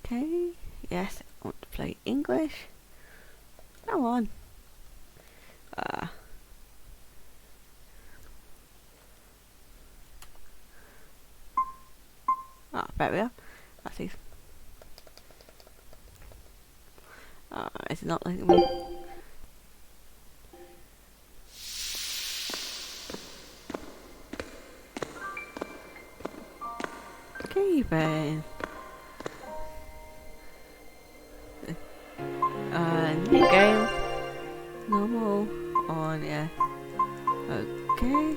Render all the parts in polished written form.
Okay, yes, I want to play English. Come on. There we are. That's easy. Is it not letting me? Okay, then. New game. Normal. On, yeah. Okay.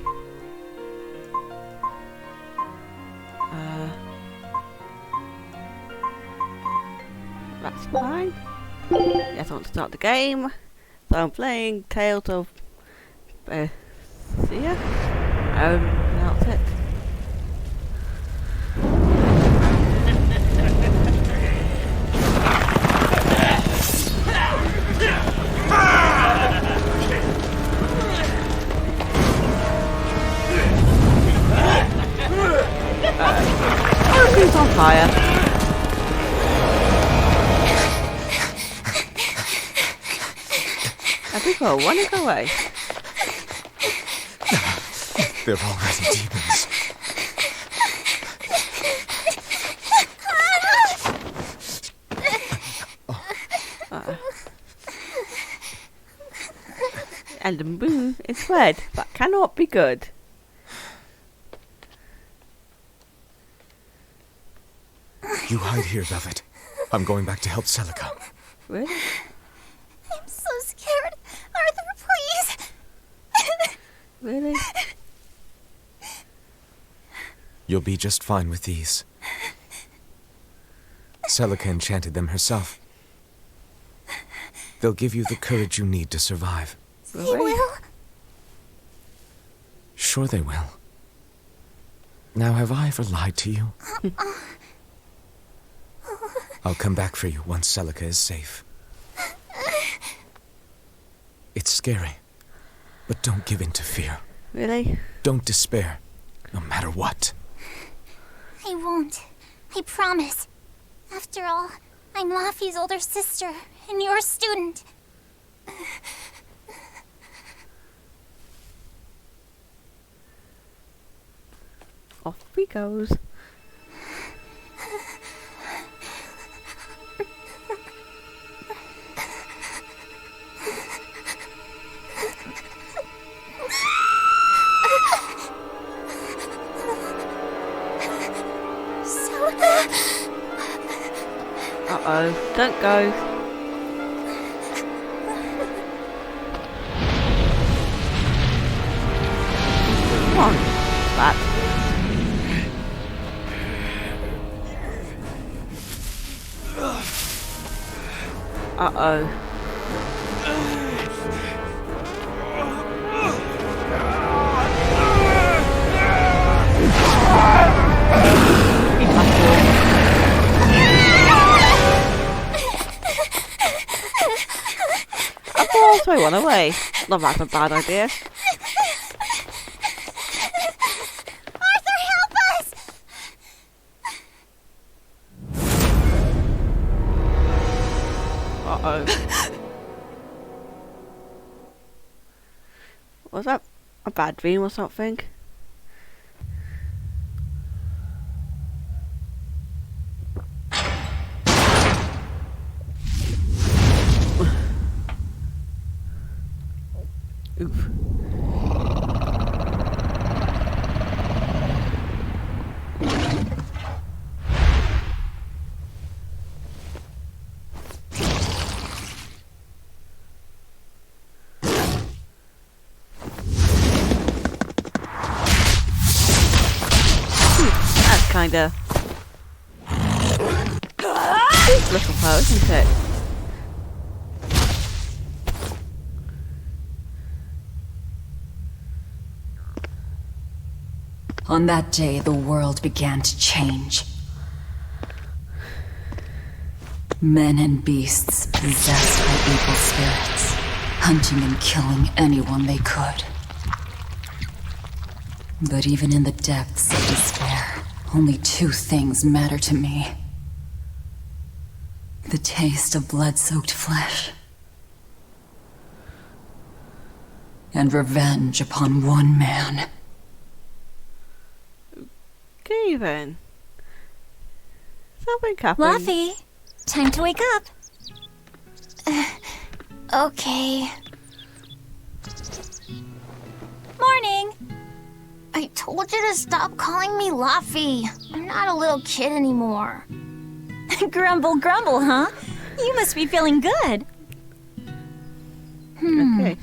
That's fine. Yes, I want to start the game. So I'm playing Tales of Berseria. That's it. Everything's on fire. People want to go away. They're already demons. And the moon is red. That cannot be good. You hide here, Velvet. I'm going back to help Celica. Really? I'm so scared. Arthur, please. Really? You'll be just fine with these. Celica enchanted them herself. They'll give you the courage you need to survive. He will? Sure they will. Now, have I ever lied to you? I'll come back for you once Celica is safe. It's scary, but don't give in to fear. Really? Don't despair, no matter what. I won't. I promise. After all, I'm Laffy's older sister, and your student. Off he goes. Uh-oh, don't go. Come on, that. Uh-oh. So I went away. Not that's a bad idea. Arthur, help us! Uh-oh. Was that a bad dream or something? Oof. That's kinda little pose, isn't it? On that day, the world began to change. Men and beasts possessed by evil spirits, hunting and killing anyone they could. But even in the depths of despair, only two things matter to me. The taste of blood-soaked flesh. And revenge upon one man. Okay then. Something happened. Luffy, time to wake up. Okay. Morning. I told you to stop calling me Luffy. I'm not a little kid anymore. Grumble, grumble, huh? You must be feeling good. Okay.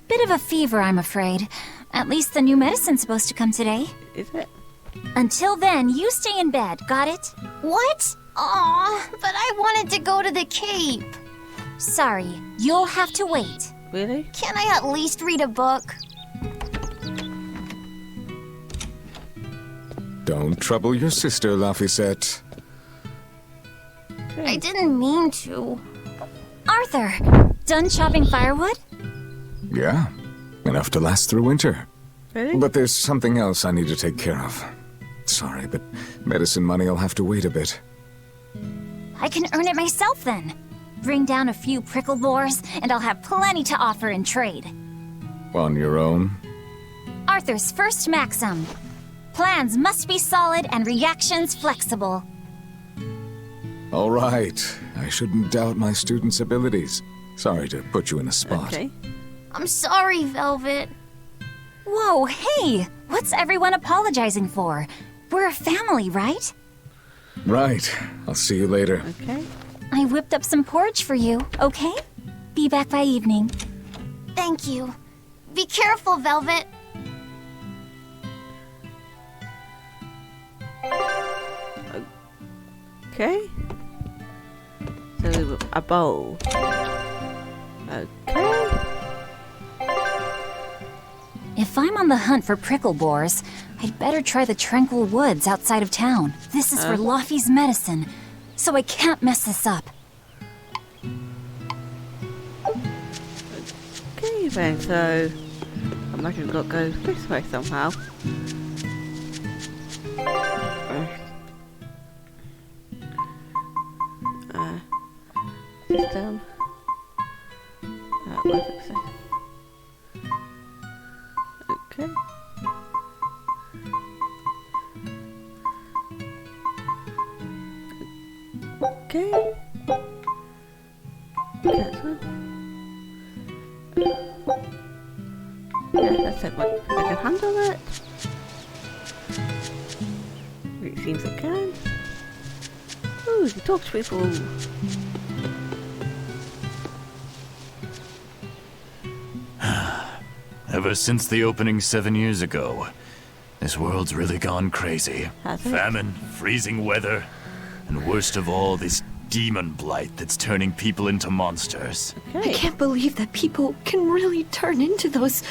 Bit of a fever, I'm afraid. At least the new medicine's supposed to come today. Is it? Until then, you stay in bed, got it? What? Aw, but I wanted to go to the Cape. Sorry, you'll have to wait. Really? Can I at least read a book? Don't trouble your sister, Laphicet. I didn't mean to. Arthur, done chopping firewood? Yeah, enough to last through winter. Really? But there's something else I need to take care of. Sorry, but medicine money will have to wait a bit. I can earn it myself then. Bring down a few prickle boars, and I'll have plenty to offer in trade. On your own? Arthur's first maxim. Plans must be solid and reactions flexible. All right. I shouldn't doubt my students' abilities. Sorry to put you in a spot. Okay. I'm sorry, Velvet. Whoa, hey! What's everyone apologizing for? We're a family, right? Right. I'll see you later. Okay. I whipped up some porridge for you, okay? Be back by evening. Thank you. Be careful, Velvet. Okay. So, a bowl. Okay. If I'm on the hunt for prickle boars, I'd better try the tranquil woods outside of town. This is for Luffy's medicine, so I can't mess this up. Okay then, so I imagine we've got to go this way somehow. System. Where's it set? Okay. Okay. That's one. Yeah, that's it. What? I can handle it. It seems it can. Ooh, you can talk to people. Ever since the opening 7 years ago, this world's really gone crazy. Has it? Famine, freezing weather, and worst of all, this demon blight that's turning people into monsters. Okay. I can't believe that people can really turn into those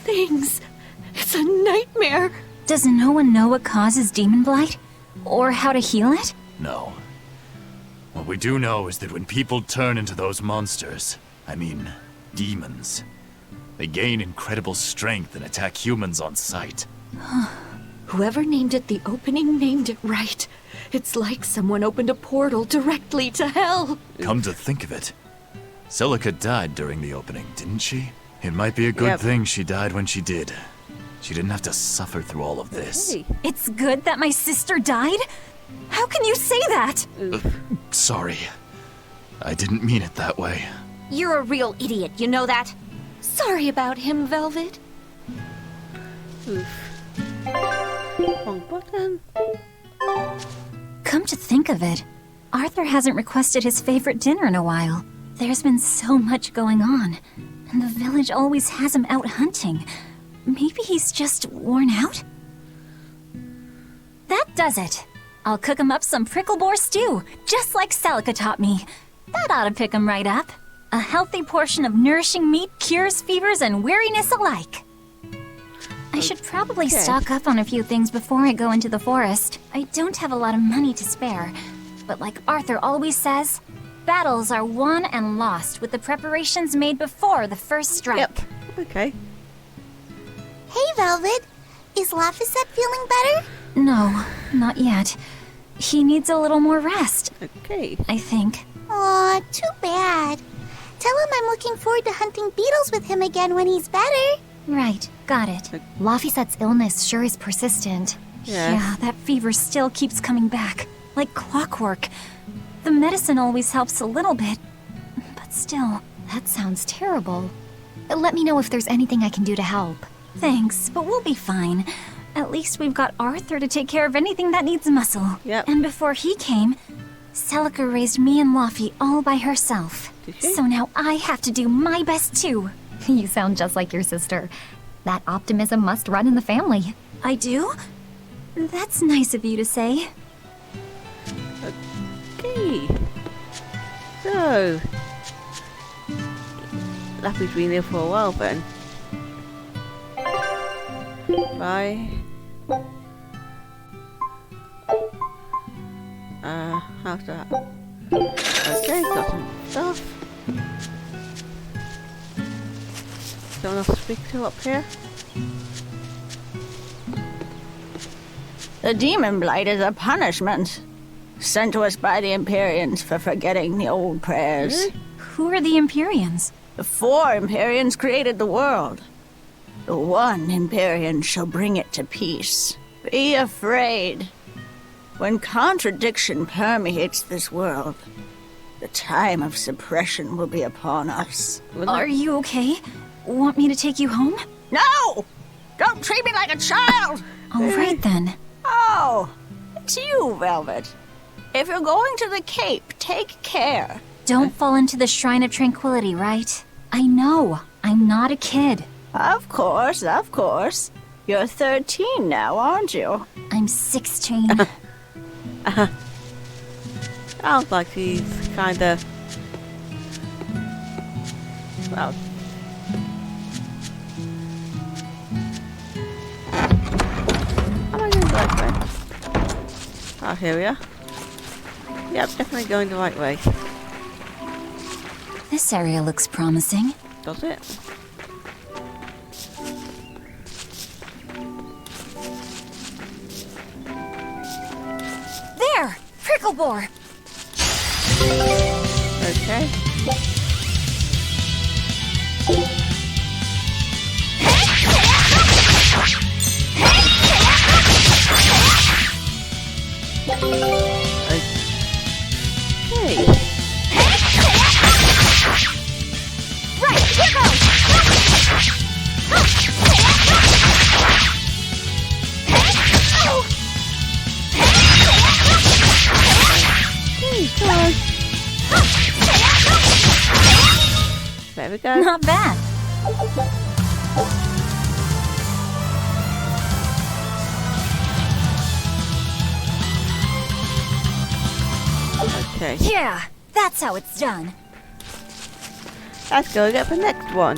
things. It's a nightmare. Does no one know what causes demon blight? Or how to heal it? No. What we do know is that when people turn into those monsters, I mean, demons, they gain incredible strength and attack humans on sight. Whoever named it the opening named it right. It's like someone opened a portal directly to hell. Come to think of it, Celica died during the opening, didn't she? It might be a good Yep. thing she died when she did. She didn't have to suffer through all of this. Hey. It's good that my sister died? How can you say that? Sorry. I didn't mean it that way. You're a real idiot, you know that? Sorry about him, Velvet. Wrong button. Come to think of it, Arthur hasn't requested his favorite dinner in a while. There's been so much going on, and the village always has him out hunting. Maybe he's just worn out? That does it. I'll cook him up some prickle boar stew, just like Celica taught me. That ought to pick him right up. A healthy portion of nourishing meat cures fevers and weariness alike. I should probably Okay. stock up on a few things before I go into the forest. I don't have a lot of money to spare, but like Arthur always says, battles are won and lost with the preparations made before the first strike. Yep. Okay. Hey, Velvet. Is Laphicet feeling better? No, not yet. He needs a little more rest, Okay. I think. Aw, too bad. Tell him I'm looking forward to hunting beetles with him again when he's better. Right, got it. Lafisette's illness sure is persistent. Yes. Yeah, that fever still keeps coming back, like clockwork. The medicine always helps a little bit, but still. That sounds terrible. Let me know if there's anything I can do to help. Thanks, but we'll be fine. At least we've got Arthur to take care of anything that needs muscle. Yep. And before he came, Celica raised me and Laffy all by herself. Did she? So now I have to do my best too. You sound just like your sister. That optimism must run in the family. I do? That's nice of you to say. Okay. So. Lappy's been here for a while then. Bye. How's that? Okay, got some stuff. Someone else to speak to up here? The demon blight is a punishment sent to us by the Empyreans for forgetting the old prayers. Really? Who are the Empyreans? The 4 Empyreans created the world. The one Empyrean shall bring it to peace. Be afraid. When contradiction permeates this world, the time of suppression will be upon us. Are you okay? Want me to take you home? No! Don't treat me like a child! All right then. Oh, it's you, Velvet. If you're going to the Cape, take care. Don't fall into the Shrine of Tranquility, right? I know. I'm not a kid. Of course, of course. You're 13 now, aren't you? I'm 16. Sounds like he's kinda... Well... Am I going the right way? Oh, here we are. Yep, definitely going the right way. This area looks promising. Does it? There! Prickle Boar! Okay. Okay. Right, here goes! There we go. Not bad. Okay. Yeah, that's how it's done. Let's go get the next one.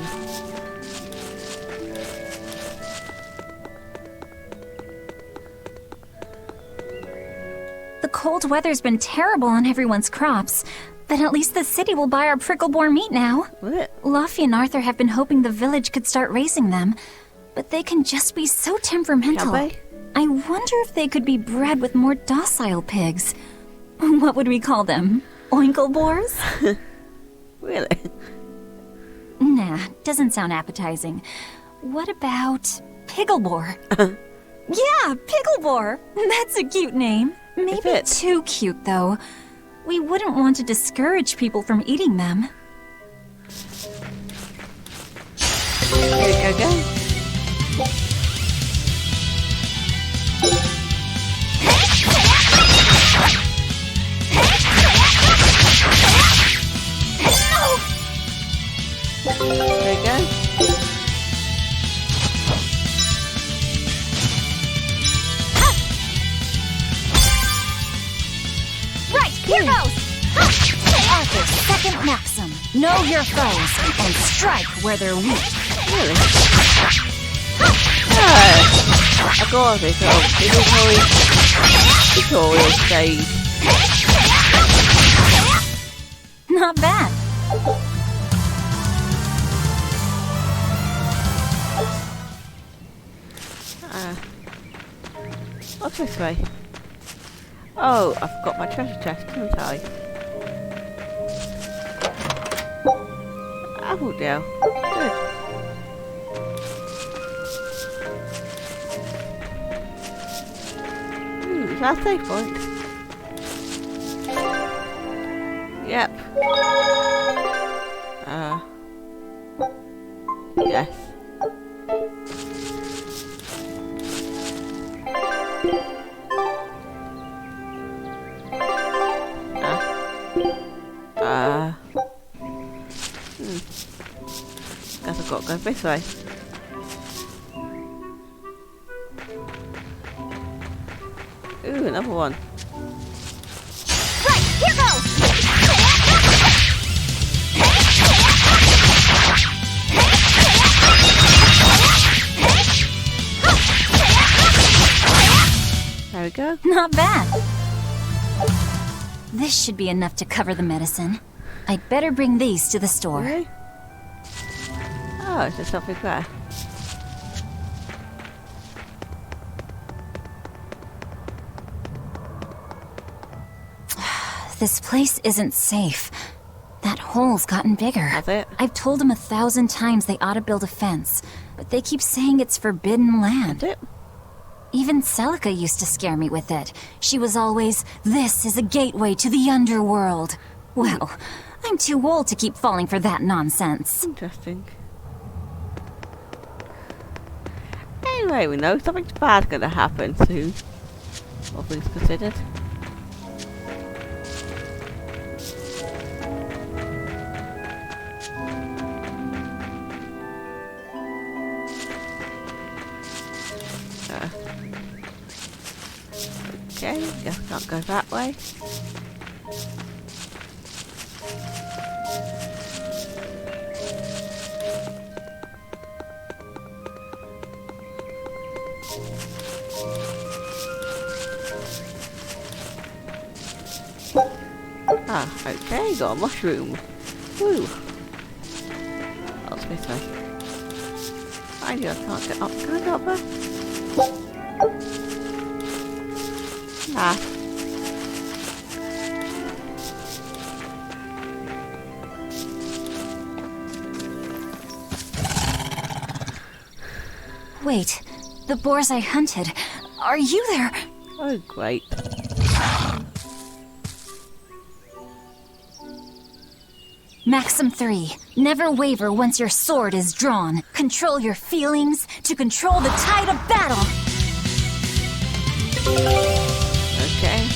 The cold weather's been terrible on everyone's crops, but at least the city will buy our prickleborn meat now. Will it? Luffy and Arthur have been hoping the village could start raising them, but they can just be so temperamental. Can they? I wonder if they could be bred with more docile pigs. What would we call them? Oinkleboars? Really? Nah, doesn't sound appetizing. What about Pigglebore? Yeah, Pigglebore! That's a cute name. Maybe it? too cute, though. We wouldn't want to discourage people from eating them. Here we go. There we go. Right, here goes! Arthur's second maxim. Know your foes and strike where they're weak. Really? I got it. So, tutorial stage. Not bad. What's this way? Oh, I've got my treasure chest, haven't I? Oh dear. Good. Is that a safe point? Yep. Yes. Guess I've got to go this way. Ooh, another one. Right, here goes! There we go. Not bad. This should be enough to cover the medicine. I'd better bring these to the store. Really? Oh, is there something there? This place isn't safe. That hole's gotten bigger. Has it? I've told them 1,000 times they ought to build a fence, but they keep saying it's forbidden land. Is it? Even Celica used to scare me with it. She was always, "This is a gateway to the underworld." Well, I'm too old to keep falling for that nonsense. Interesting. Anyway, we know something bad's gonna happen soon. All things considered. Okay, guess I can't go that way. Ah, okay, got a mushroom. Woo! That's this way. I can't get up. Can I get up there? Nah. Wait, the boars I hunted. Are you there? Oh, great. Maxim 3. Never waver once your sword is drawn. Control your feelings to control the tide of battle. Okay.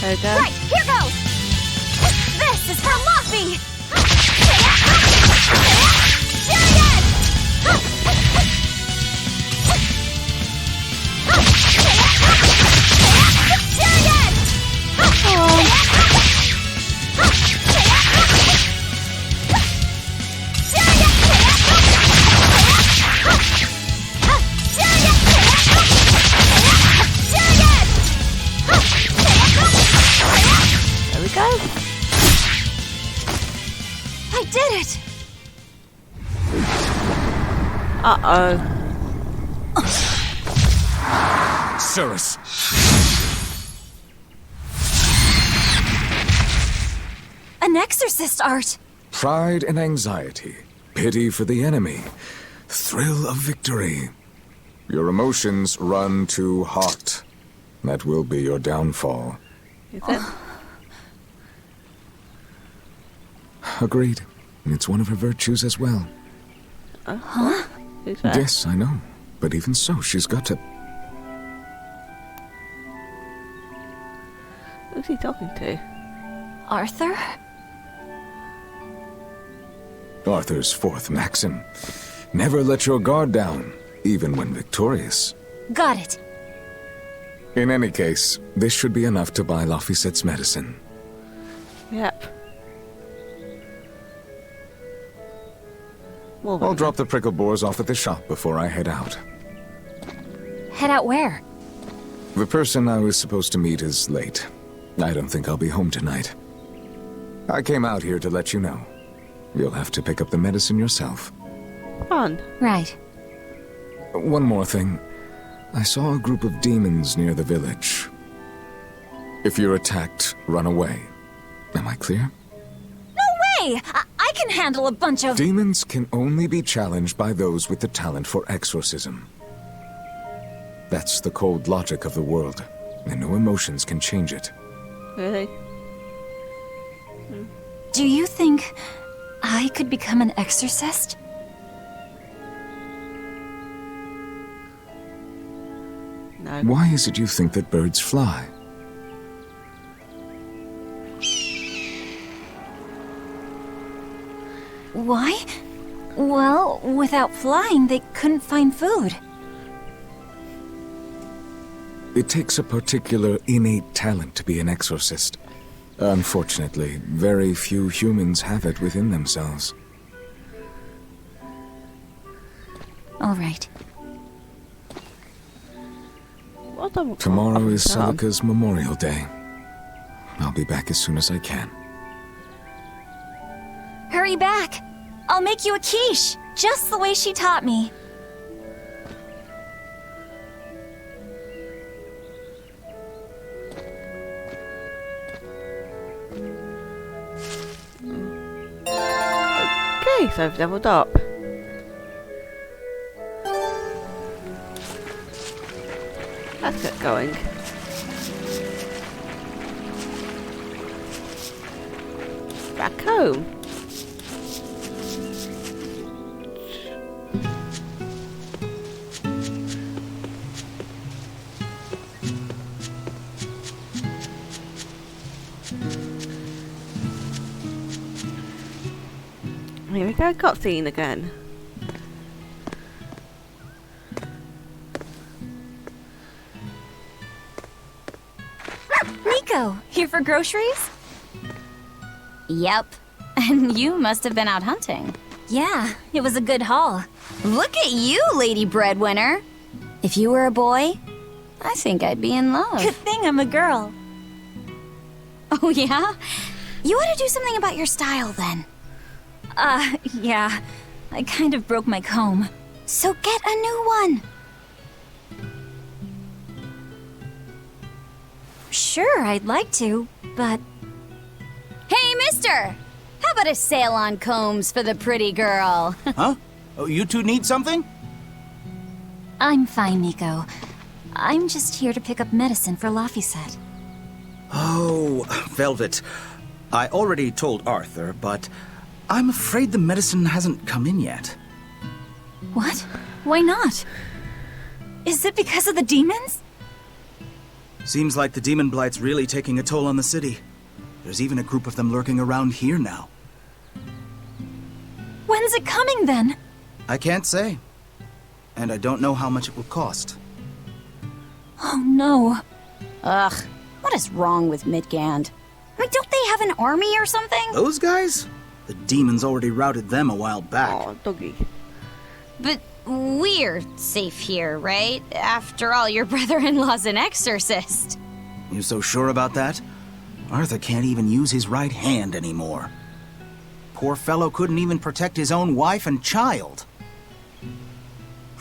There we go. Right, here goes! This is for Luffy! There we go. I did it! Uh-oh. Cirrus! An exorcist art! Pride and anxiety, pity for the enemy, thrill of victory. Your emotions run too hot. That will be your downfall. Is it? Agreed. It's one of her virtues as well. Who's that? Yes, I know. But even so, she's got to... Who's he talking to? Arthur? Arthur's fourth maxim. Never let your guard down, even when victorious. Got it. In any case, this should be enough to buy Lafisette's medicine. Yep. Well, I'll drop the prickle boars off at the shop before I head out. Head out where? The person I was supposed to meet is late. I don't think I'll be home tonight. I came out here to let you know. You'll have to pick up the medicine yourself. fun. Right. One more thing. I saw a group of demons near the village. If you're attacked, run away. Am I clear? No way! I can handle a bunch of... Demons can only be challenged by those with the talent for exorcism. That's the cold logic of the world, and no emotions can change it. Really? Do you think I could become an exorcist? No. Why is it you think that birds fly? Why? Well, without flying, they couldn't find food. It takes a particular innate talent to be an exorcist. Unfortunately, very few humans have it within themselves. All right. Well done. Tomorrow is Tom. Celica's Memorial Day. I'll be back as soon as I can. Hurry back! I'll make you a quiche, just the way she taught me. Okay, so I've leveled up. Let's get going. Back home. Here we go, cutscene again. Nico, here for groceries? Yep. And you must have been out hunting. Yeah, it was a good haul. Look at you, lady breadwinner. If you were a boy, I think I'd be in love. Good thing I'm a girl. Oh, yeah? You ought to do something about your style then. Yeah. I kind of broke my comb. So get a new one. Sure, I'd like to, but... Hey, mister! How about a sale on combs for the pretty girl? Huh? Oh, you two need something? I'm fine, Nico. I'm just here to pick up medicine for Lafiset. Oh, Velvet. I already told Arthur, but I'm afraid the medicine hasn't come in yet. What? Why not? Is it because of the demons? Seems like the demon blight's really taking a toll on the city. There's even a group of them lurking around here now. When's it coming then? I can't say. And I don't know how much it will cost. Oh no. Ugh, what is wrong with Midgand? I mean, don't they have an army or something? Those guys? The demons already routed them a while back. Oh, doggy. But we're safe here, right? After all, your brother-in-law's an exorcist. You so sure about that? Arthur can't even use his right hand anymore. Poor fellow couldn't even protect his own wife and child.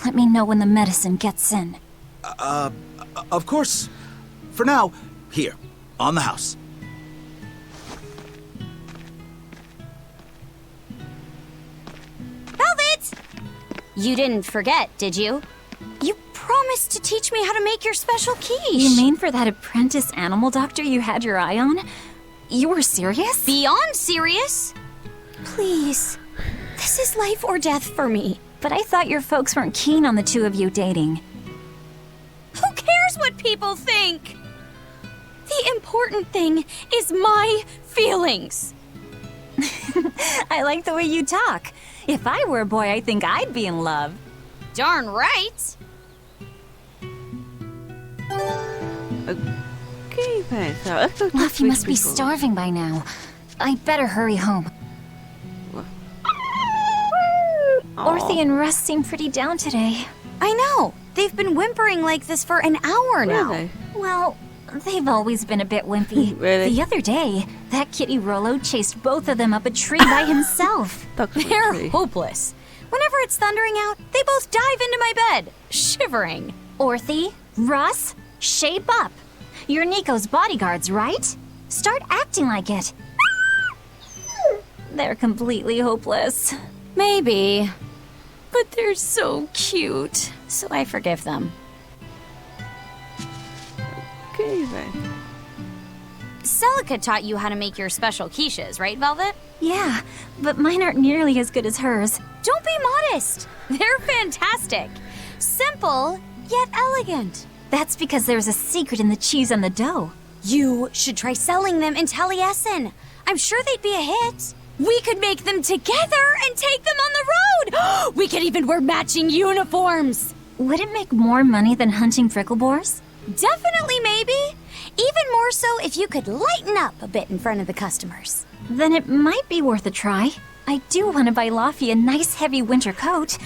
Let me know when the medicine gets in. Of course. For now, here, on the house. Velvet! You didn't forget, did you? You promised to teach me how to make your special quiche. You mean for that apprentice animal doctor you had your eye on? You were serious? Beyond serious? Please. This is life or death for me. But I thought your folks weren't keen on the two of you dating. Who cares what people think? The only important thing is my feelings. I like the way you talk. If I were a boy, I think I'd be in love. Darn right. Okay, then. So let's go talk to Luffy these must be people. starving by now. I'd better hurry home. Orthy and Russ seem pretty down today. I know. They've been whimpering like this for an hour now. Really? Well, they've always been a bit wimpy. Really? The other day, that kitty Rollo chased both of them up a tree by himself. They're hopeless. Whenever it's thundering out, they both dive into my bed, shivering. Orthy, Russ, shape up. You're Nico's bodyguards, right? Start acting like it. They're completely hopeless. Maybe. But they're so cute, so I forgive them. Okay, then. Celica taught you how to make your special quiches, right, Velvet? Yeah, but mine aren't nearly as good as hers. Don't be modest. They're fantastic. Simple, yet elegant. That's because there's a secret in the cheese on the dough. You should try selling them in Taliesin. I'm sure they'd be a hit. We could make them together and take them on the road. We could even wear matching uniforms. Would it make more money than hunting fricklebores? Definitely, maybe. Even more so if you could lighten up a bit in front of the customers. Then it might be worth a try. I do want to buy Luffy a nice heavy winter coat.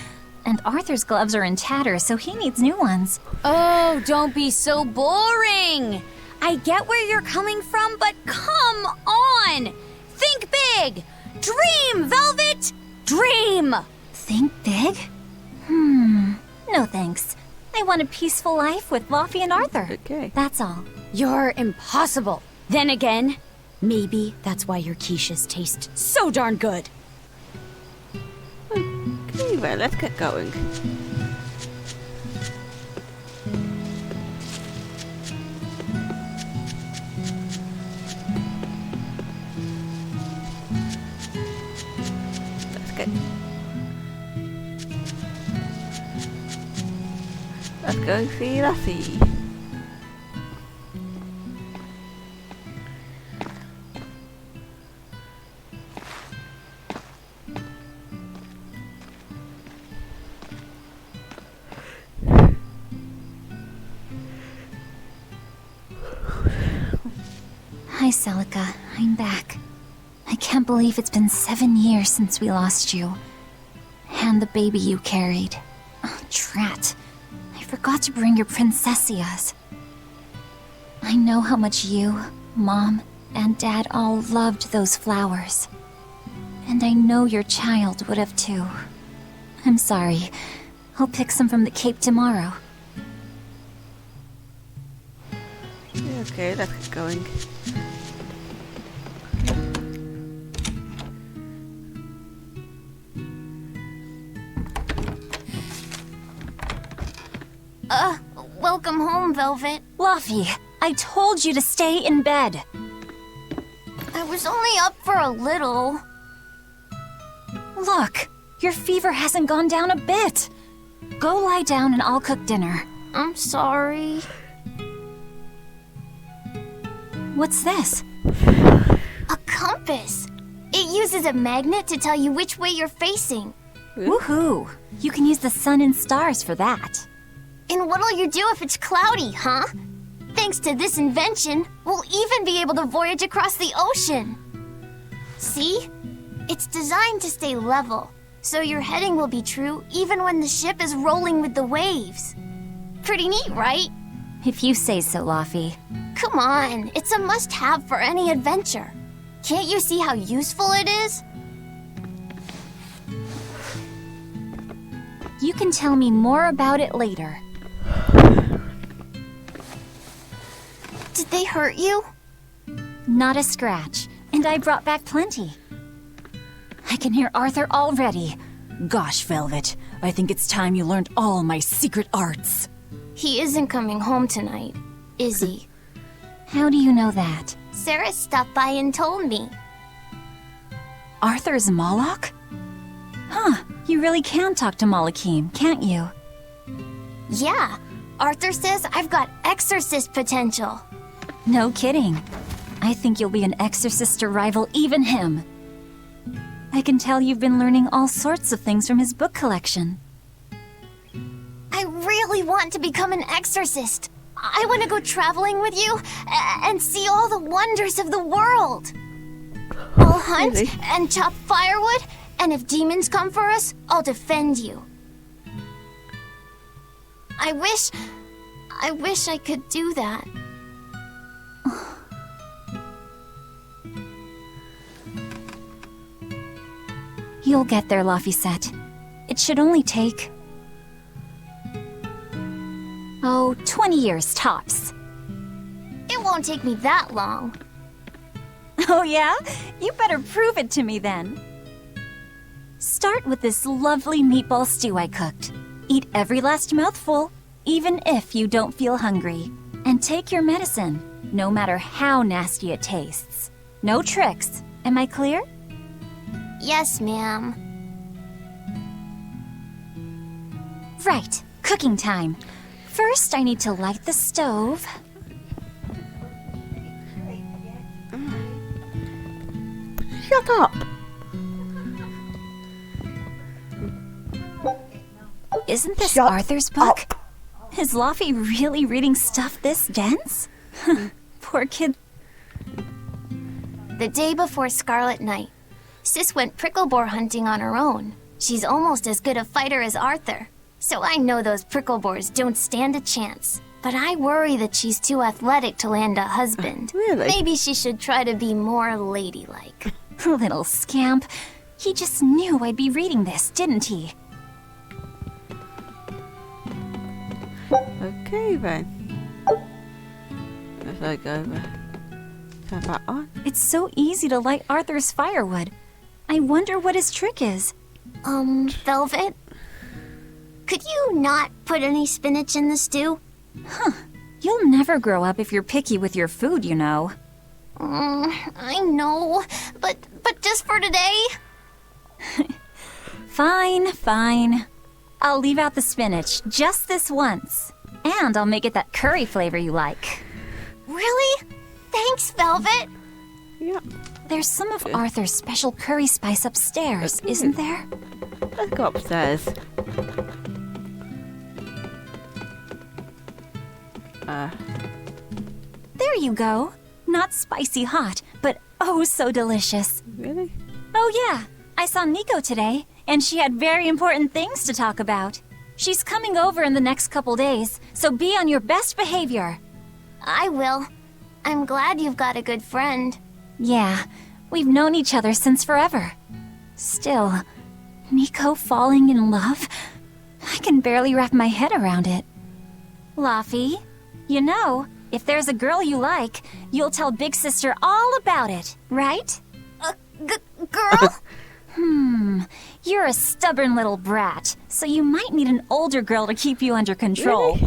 And Arthur's gloves are in tatters, so he needs new ones. Oh, don't be so boring. I get where you're coming from, but come on. Think big. Dream, Velvet. Dream. Think big? No thanks. I want a peaceful life with Luffy and Arthur. Okay. That's all. You're impossible. Then again, maybe that's why your quiches taste so darn good. Okay, well, let's get going. Let's go see Luffy. Hi, Celica. I'm back. I can't believe it's been 7 years since we lost you. And the baby you carried. Oh, drat. I forgot to bring your princessias. I know how much you, Mom, and Dad all loved those flowers. And I know your child would have too. I'm sorry. I'll pick some from the Cape tomorrow. Okay, let's get going. Welcome home, Velvet. Luffy, I told you to stay in bed. I was only up for a little. Look, your fever hasn't gone down a bit. Go lie down and I'll cook dinner. I'm sorry. What's this? A compass. It uses a magnet to tell you which way you're facing. Woohoo! You can use the sun and stars for that. And what'll you do if it's cloudy, huh? Thanks to this invention, we'll even be able to voyage across the ocean. See? It's designed to stay level, so your heading will be true even when the ship is rolling with the waves. Pretty neat, right? If you say so, Luffy. Come on, it's a must-have for any adventure. Can't you see how useful it is? You can tell me more about it later. Did they hurt you? Not a scratch, and I brought back plenty. I can hear Arthur already. Gosh, Velvet, I think it's time you learned all my secret arts. He isn't coming home tonight, is he? How do you know that? Sarah stopped by and told me. Arthur's Moloch? Huh, you really can talk to Malakim, can't you? Yeah, Arthur says I've got exorcist potential. No kidding. I think you'll be an exorcist to rival even him. I can tell you've been learning all sorts of things from his book collection. I really want to become an exorcist. I want to go traveling with you and see all the wonders of the world. I'll hunt Really? and chop firewood, and if demons come for us, I'll defend you. I wish I could do that. You'll get there, Laphicet. It should only take... 20 years tops. It won't take me that long. Oh yeah? You better prove it to me then. Start with this lovely meatball stew I cooked. Eat every last mouthful, even if you don't feel hungry. And take your medicine, no matter how nasty it tastes. No tricks. Am I clear? Yes, ma'am. Right, cooking time. First, I need to light the stove. Shut up! Isn't this Shut Arthur's book? Is Laffy really reading stuff this dense? Poor kid. The day before Scarlet Night, Sis went prickle boar hunting on her own. She's almost as good a fighter as Arthur, so I know those prickle boars don't stand a chance. But I worry that she's too athletic to land a husband. Really? Maybe she should try to be more ladylike. Little scamp. He just knew I'd be reading this, didn't he? Okay then. Let's I go turn back on. It's so easy to light Arthur's firewood. I wonder what his trick is. Velvet? Could you not put any spinach in the stew? You'll never grow up if you're picky with your food, you know. I know, but just for today? Fine, fine. I'll leave out the spinach just this once. And I'll make it that curry flavor you like. Really? Thanks, Velvet. Yep. There's some of Arthur's special curry spice upstairs, isn't there? Let's go upstairs. There you go. Not spicy hot, but oh so delicious. Really? Oh yeah, I saw Nico today, and she had very important things to talk about. She's coming over in the next couple days, so be on your best behavior. I will. I'm glad you've got a good friend. Yeah, we've known each other since forever. Still, Nico falling in love? I can barely wrap my head around it. Laffy, you know, if there's a girl you like, you'll tell Big Sister all about it, right? Girl? You're a stubborn little brat, so you might need an older girl to keep you under control.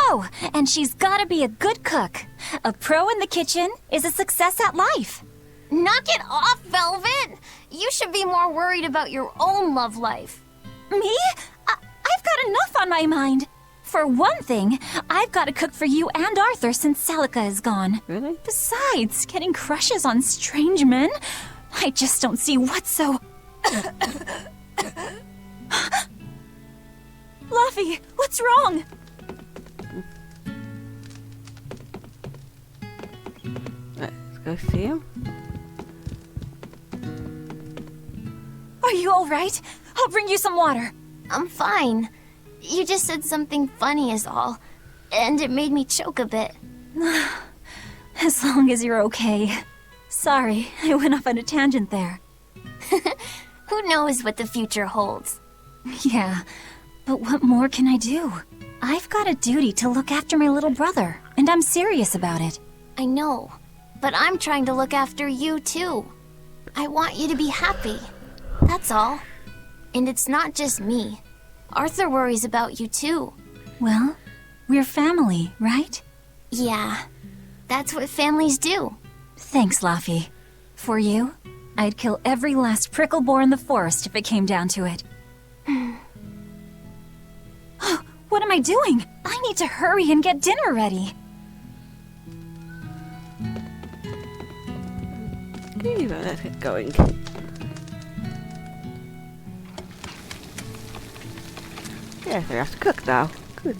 Oh, and she's gotta be a good cook. A pro in the kitchen is a success at life. Knock it off, Velvet! You should be more worried about your own love life. Me? I've got enough on my mind. For one thing, I've got to cook for you and Arthur since Celica is gone. Really? Besides, getting crushes on strange men, I just don't see what's so... Laffy, what's wrong? Let's go see him. Are you all right? I'll bring you some water. I'm fine. You just said something funny is all, and it made me choke a bit. As long as you're okay. Sorry, I went off on a tangent there. Who knows what the future holds? Yeah, but what more can I do? I've got a duty to look after my little brother, and I'm serious about it. I know, but I'm trying to look after you too. I want you to be happy. That's all. And it's not just me. Arthur worries about you too. Well, we're family, right? Yeah, that's what families do. Thanks, Laffy. For you, I'd kill every last prickle boar in the forest if it came down to it. What am I doing? I need to hurry and get dinner ready. Okay, well, let's get going. Yes, I have to cook now. Good.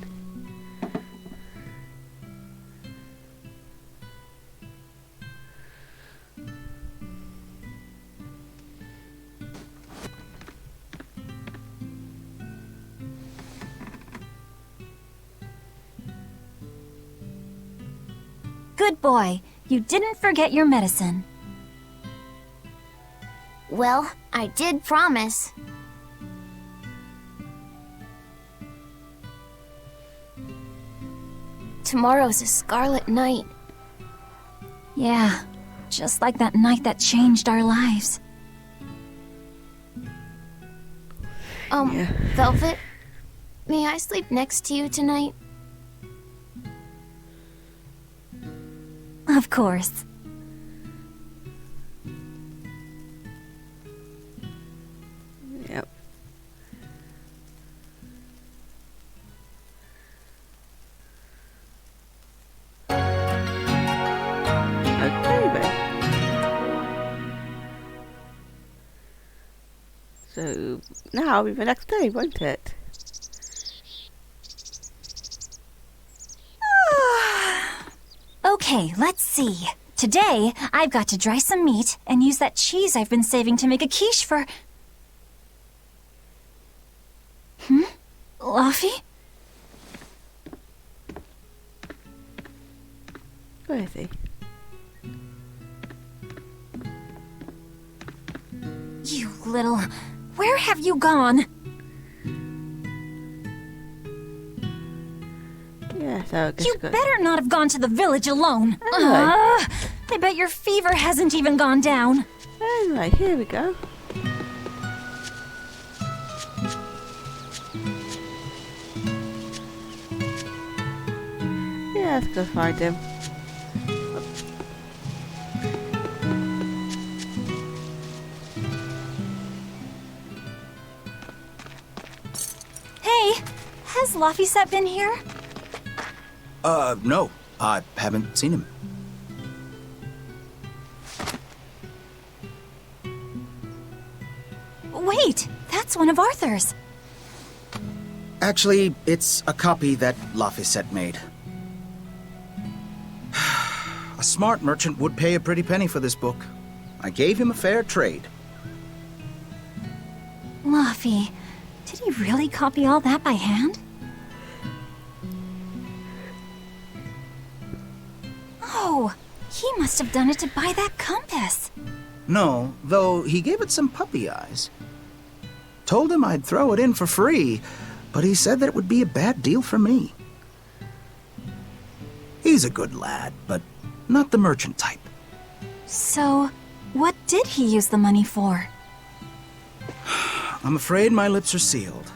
Good boy. You didn't forget your medicine. Well, I did promise. Tomorrow's a scarlet night. Yeah, just like that night that changed our lives. Yeah. Velvet, may I sleep next to you tonight? Of course. Yep. Okay then. So now will be the next day, won't it? Okay, let's see. Today, I've got to dry some meat and use that cheese I've been saving to make a quiche for... Luffy? Where is he? You little... Where have you gone? Yeah, so I guess You better not have gone to the village alone. I bet your fever hasn't even gone down. Anyway, here we go. Yeah, let's go find him. Hey, has Laphicet been here? No. I haven't seen him. Wait, that's one of Arthur's. Actually, it's a copy that Laphicet made. A smart merchant would pay a pretty penny for this book. I gave him a fair trade. Laffy, did he really copy all that by hand? Oh, he must have done it to buy that compass. No, though he gave it some puppy eyes. Told him I'd throw it in for free, but he said that it would be a bad deal for me. He's a good lad, but not the merchant type. So, what did he use the money for? I'm afraid my lips are sealed.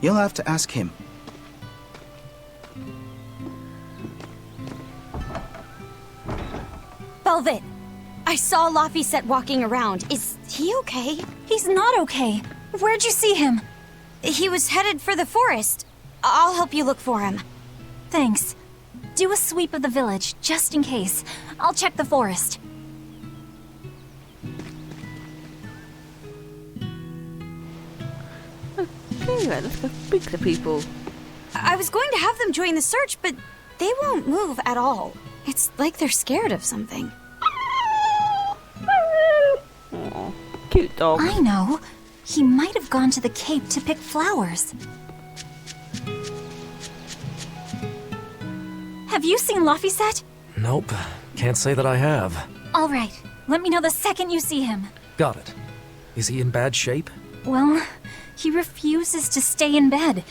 You'll have to ask him. Velvet, I saw Laphicet walking around. Is he okay? He's not okay. Where'd you see him? He was headed for the forest. I'll help you look for him. Thanks. Do a sweep of the village, just in case. I'll check the forest. Okay, right, let's go speak to people. I was going to have them join the search, but they won't move at all. It's like they're scared of something. Aw, cute dog. I know. He might have gone to the cape to pick flowers. Have you seen Laphicet? Nope. Can't say that I have. All right. Let me know the second you see him. Got it. Is he in bad shape? Well, he refuses to stay in bed.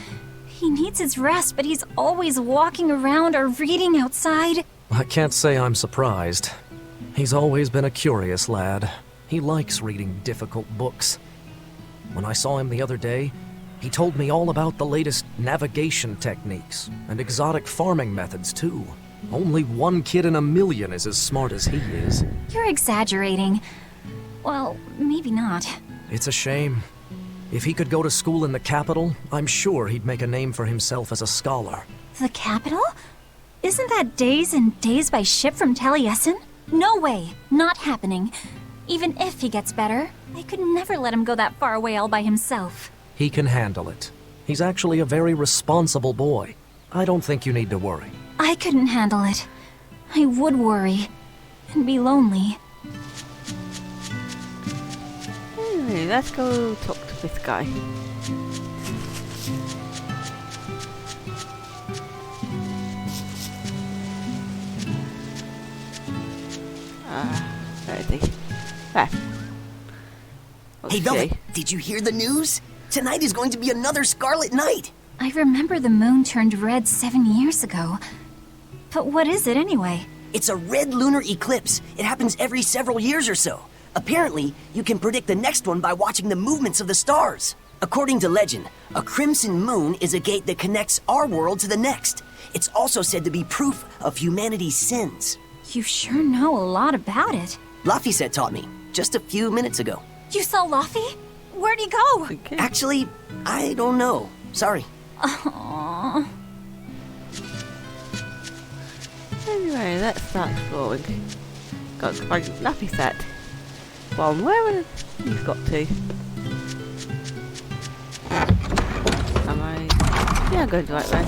He needs his rest, but he's always walking around or reading outside. I can't say I'm surprised. He's always been a curious lad. He likes reading difficult books. When I saw him the other day, he told me all about the latest navigation techniques and exotic farming methods, too. Only one kid in a million is as smart as he is. You're exaggerating. Well, maybe not. It's a shame. If he could go to school in the capital, I'm sure he'd make a name for himself as a scholar. The capital? Isn't that days and days by ship from Taliesin? No way. Not happening. Even if he gets better, I could never let him go that far away all by himself. He can handle it. He's actually a very responsible boy. I don't think you need to worry. I couldn't handle it. I would worry. And be lonely. Anyway, let's go talk to this guy. Where is he? There. Hey, Velvet, did you hear the news? Tonight is going to be another Scarlet Night. I remember the moon turned red 7 years ago. But what is it anyway? It's a red lunar eclipse. It happens every several years or so. Apparently, you can predict the next one by watching the movements of the stars. According to legend, a crimson moon is a gate that connects our world to the next. It's also said to be proof of humanity's sins. You sure know a lot about it. Laphicet taught me, just a few minutes ago. You saw Laffy? Where'd he go? Okay. Actually, I don't know. Sorry. Aww. Anyway, let's start exploring. Got to find Laphicet. Well, where he's got to? Am I? Yeah, I'm going the right way.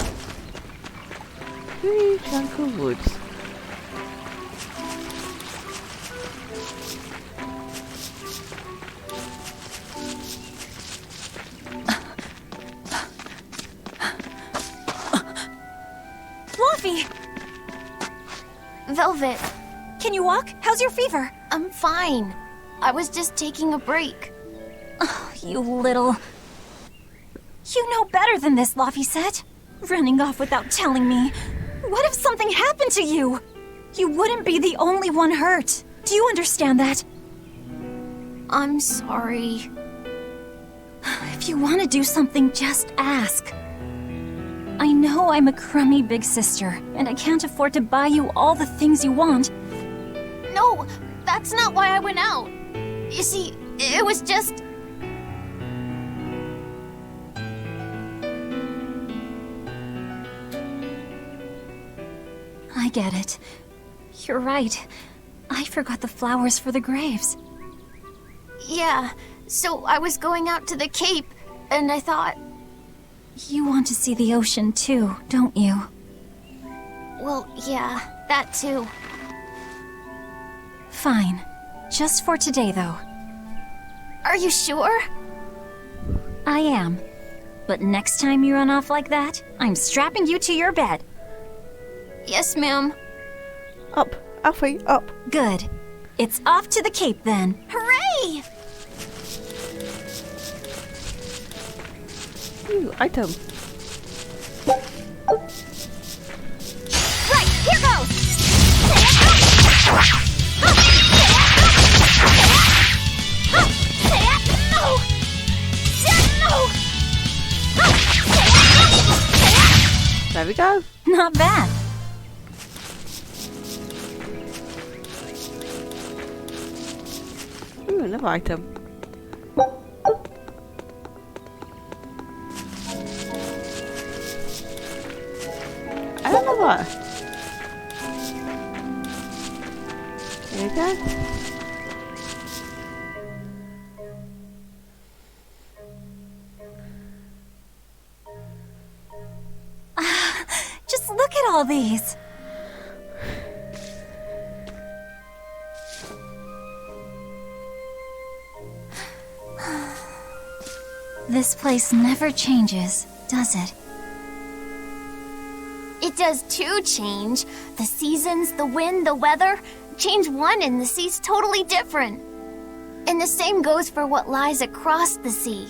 3 tranquil woods. Laffy! Velvet, Can you walk? How's your fever? I'm fine. I was just taking a break. Oh, you little... You know better than this, Laphicet. Running off without telling me. What if something happened to you? You wouldn't be the only one hurt. Do you understand that? I'm sorry. If you want to do something, just ask. I know I'm a crummy big sister, and I can't afford to buy you all the things you want. No, that's not why I went out. You see, it was just... I get it. You're right. I forgot the flowers for the graves. Yeah, so I was going out to the Cape, and I thought... You want to see the ocean too, don't you? Well, yeah, that too. Fine. Just for today, though. Are you sure? I am. But next time you run off like that, I'm strapping you to your bed. Yes, ma'am. Up, Alfie, up. Good. It's off to the Cape then. Hooray! Ooh, item. Right, here goes! There we go. Not bad. Ooh, another item. Another. There you go. Just look at all these. This place never changes, does it? It does too change. The seasons, the wind, the weather. Change one and the sea's totally different. And the same goes for what lies across the sea.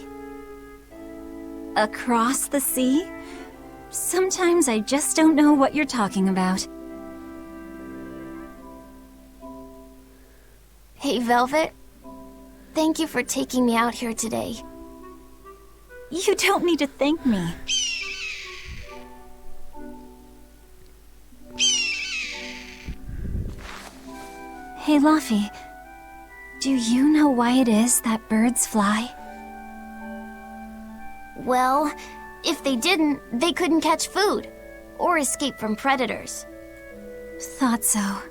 Across the sea? Sometimes I just don't know what you're talking about. Hey, Velvet. Thank you for taking me out here today. You don't need to thank me. Hey, Laffy. Do you know why it is that birds fly? Well, if they didn't, they couldn't catch food or escape from predators. Thought so.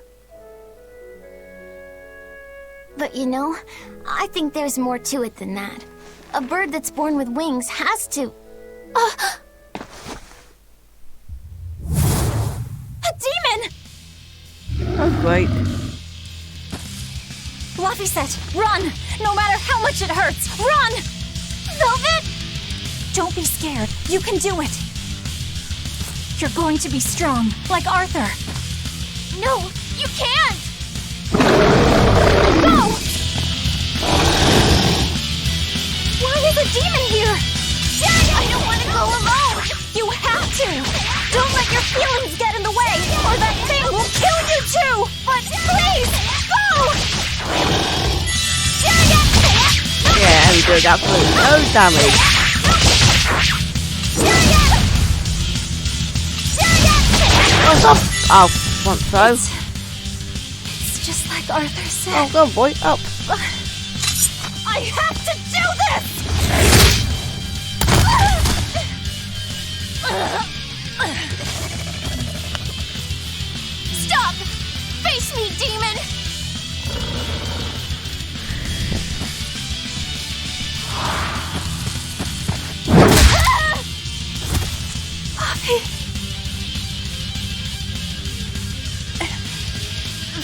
But you know, I think there's more to it than that. A bird that's born with wings has to... A demon! Oh, great. Fluffy said, run! No matter how much it hurts, run! Velvet! Don't be scared. You can do it. You're going to be strong, like Arthur. No, you can't! No! Why is a demon here? I don't want to go alone! You have to! Don't let your feelings get in the way, or that thing will kill you too! But please, go! Yeah, we did absolutely no damage. Oh, once so. It's just like Arthur said. Oh, go on, boy, up. I have to do this! Stop! Face me, demon!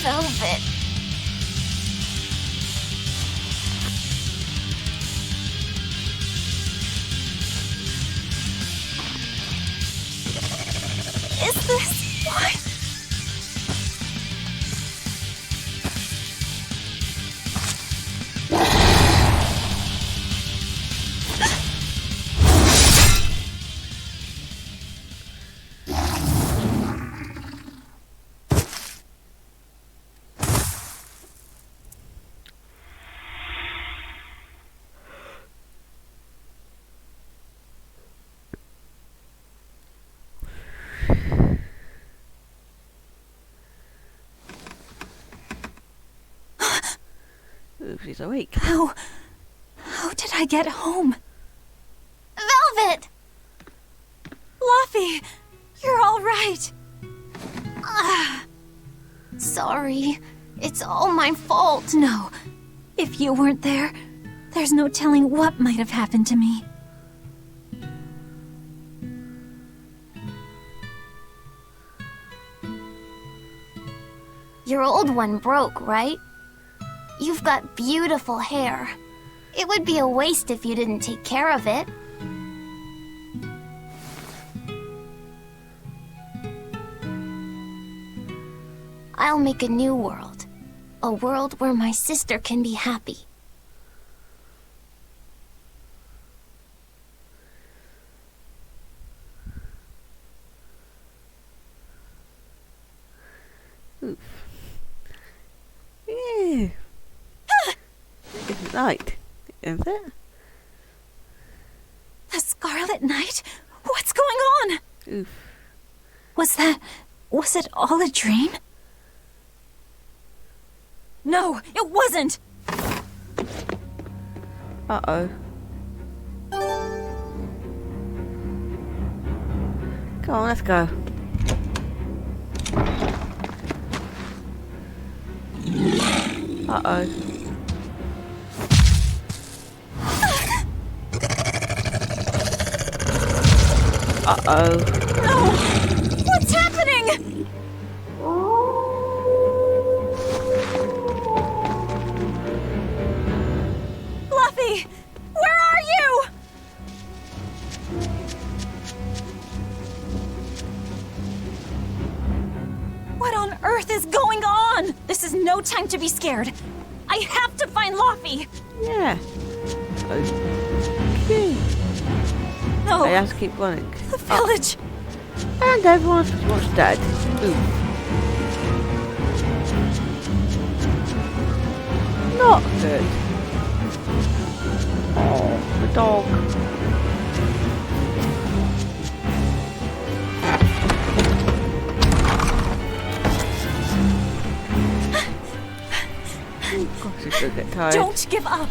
Velvet. Is this why? Ooh, she's awake. How did I get home? Velvet! Luffy, you're all right. Sorry. It's all my fault. No, if you weren't there, there's no telling what might have happened to me. Your old one broke, right? You've got beautiful hair. It would be a waste if you didn't take care of it. I'll make a new world. A world where my sister can be happy. Oof. Yeah. It's night, isn't it? The Scarlet Knight? What's going on? Oof. Was it all a dream? No, it wasn't! Uh-oh. Come on, let's go. Uh-oh. Uh-oh. No! What's happening? Fluffy! Where are you? What on earth is going on? This is no time to be scared. I have to find Luffy. Yeah. Okay. No. I have to keep running. The village. And everyone's dead. Ooh. Not good. Oh, the dog. Gosh, I should get tired. Don't give up.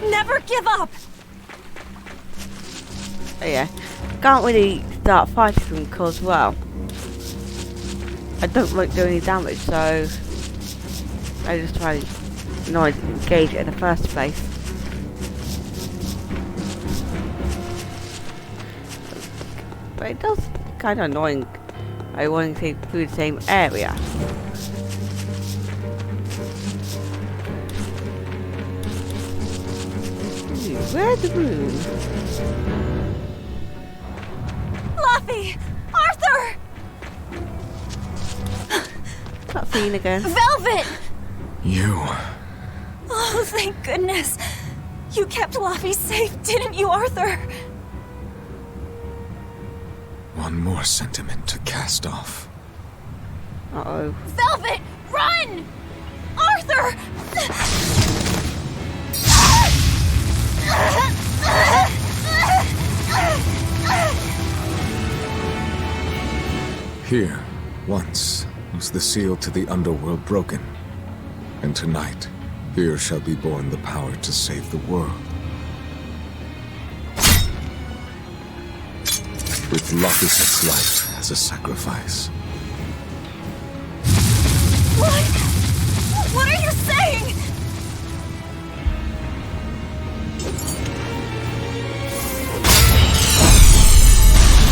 Never give up. Yeah, can't really start fighting them because, well, I don't like doing any damage, so I just try No, I didn't engage it in the first place. But it does kind of annoying. I want to go through the same area. Where's the room? Luffy! Arthur! That scene again. Velvet! You. Oh, thank goodness. You kept Luffy safe, didn't you, Arthur? One more sentiment to cast off. Uh-oh. Velvet, run! Arthur! Here, once, was the seal to the underworld broken. And tonight, here shall be born the power to save the world. With Laphicet's life as a sacrifice. What? What are you saying?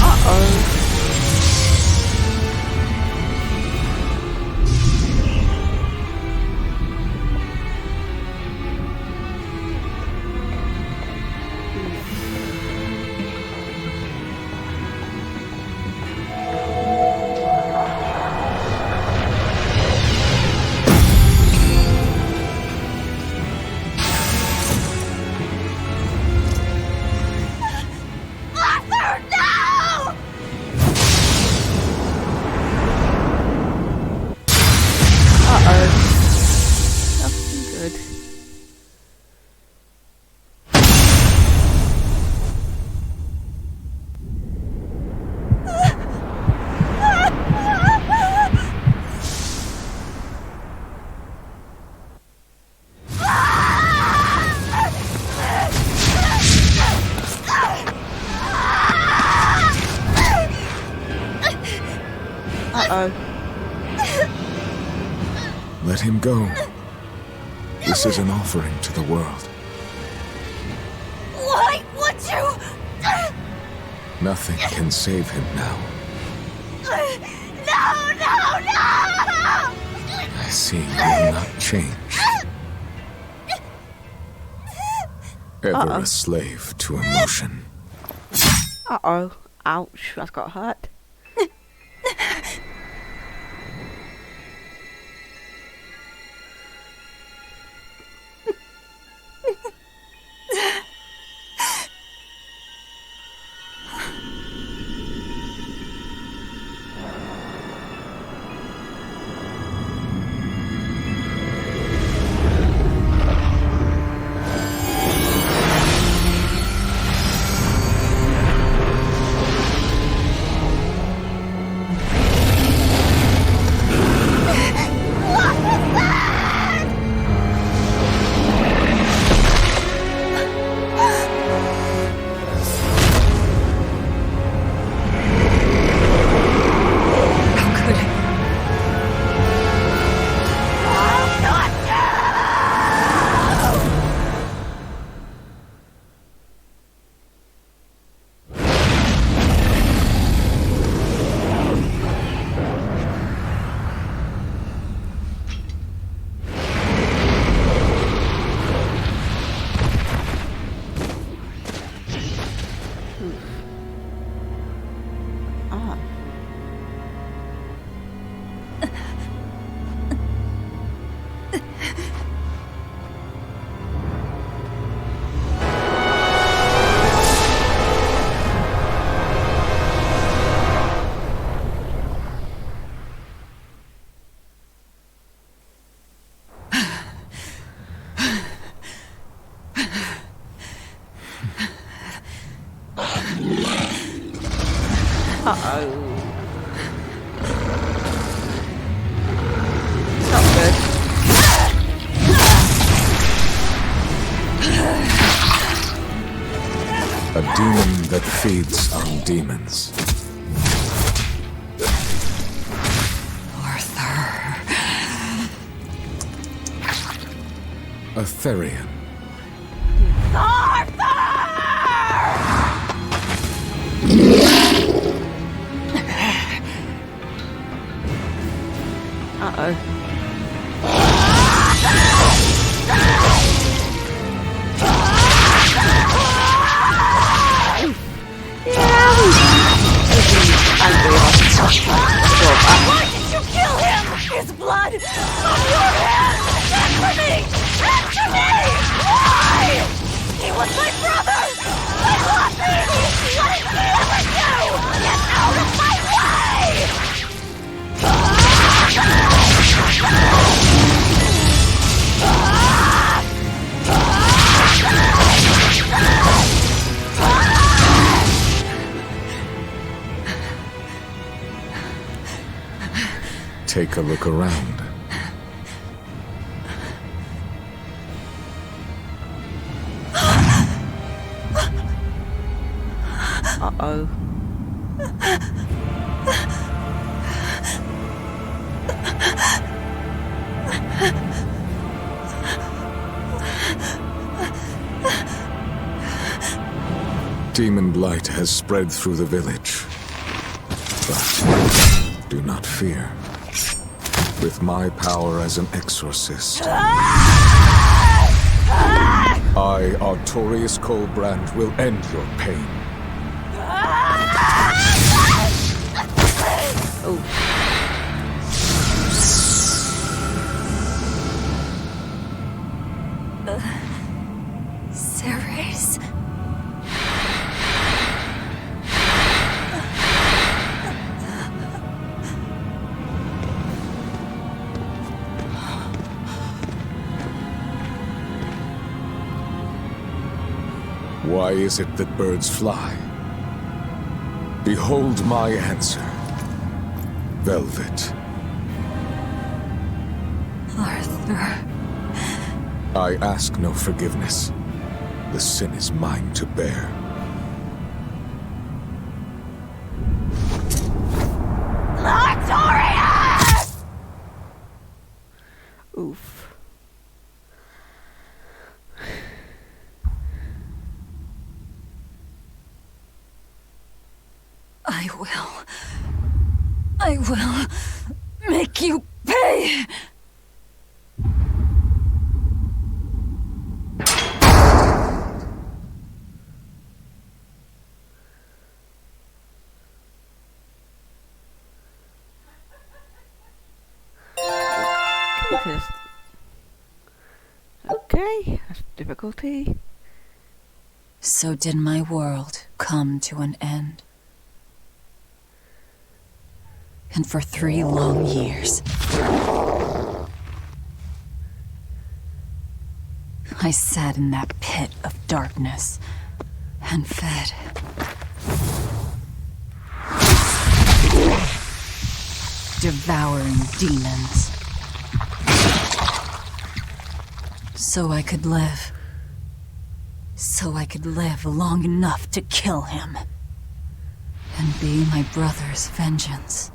Uh-oh. Let him go. This is an offering to the world. Why would you? Nothing can save him now. No! I see you will not change. Ever a slave to emotion. Uh-oh. Ouch, that's got hurt. A demon that feeds on demons. a Therian. Uh-oh. Why did you kill him? His blood on your hands! Answer me! Answer me! Why? He was my brother! I lost him! What did he ever do? Get out of my Take a look around. Uh-oh. Demon blight has spread through the village. But do not fear. With my power as an exorcist, I, Artorius Colbrand, will end your pain. Oh. Ceres? Why is it that birds fly? Behold my answer. Velvet. Arthur. I ask no forgiveness. The sin is mine to bear. Artorius! Oof. I will make you pay! Okay, that's difficulty. So did my world come to an end. And for 3 long years, I sat in that pit of darkness and fed. Devouring demons. So I could live. So I could live long enough to kill him. And be my brother's vengeance.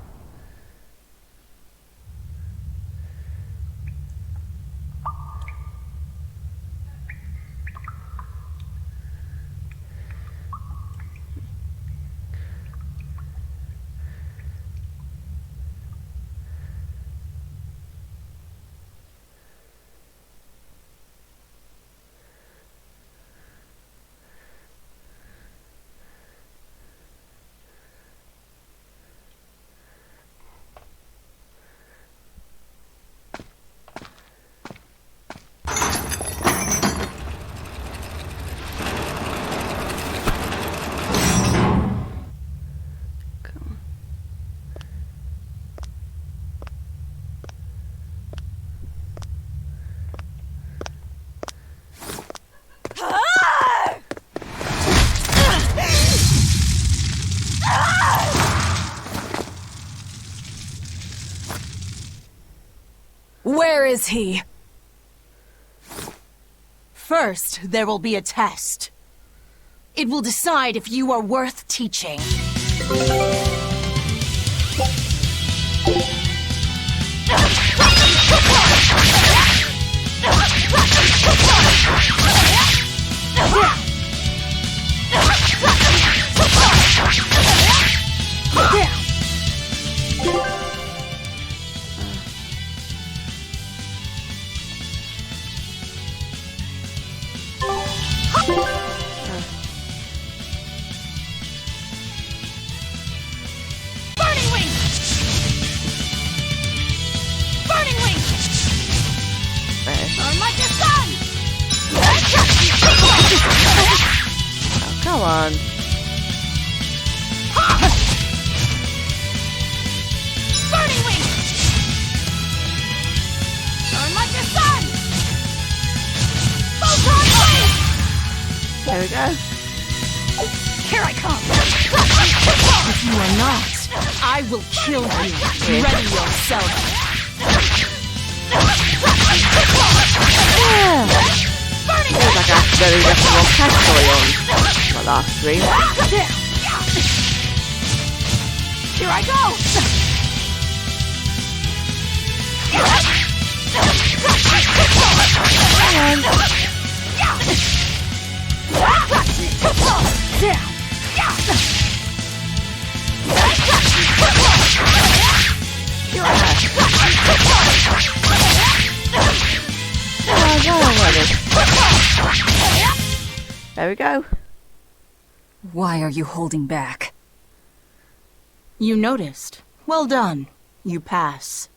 Where is he? First, there will be a test. It will decide if you are worth teaching. on. Burning wing! Burn like the sun! Photon blade! There we go. Here I come! If you are not, I will kill you. Ready yourself. Feels like I accidentally left the wrong category on my last stream. Here I go! There we go. Why are you holding back? You noticed. Well done. You pass.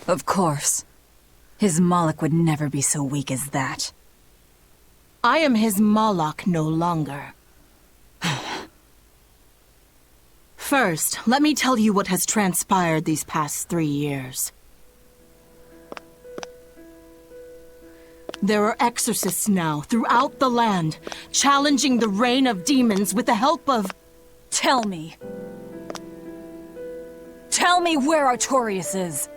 Of course. His Moloch would never be so weak as that. I am his Moloch no longer. First, let me tell you what has transpired these past 3 years. There are exorcists now throughout the land, challenging the reign of demons with the help of... Tell me. Tell me where Artorias is.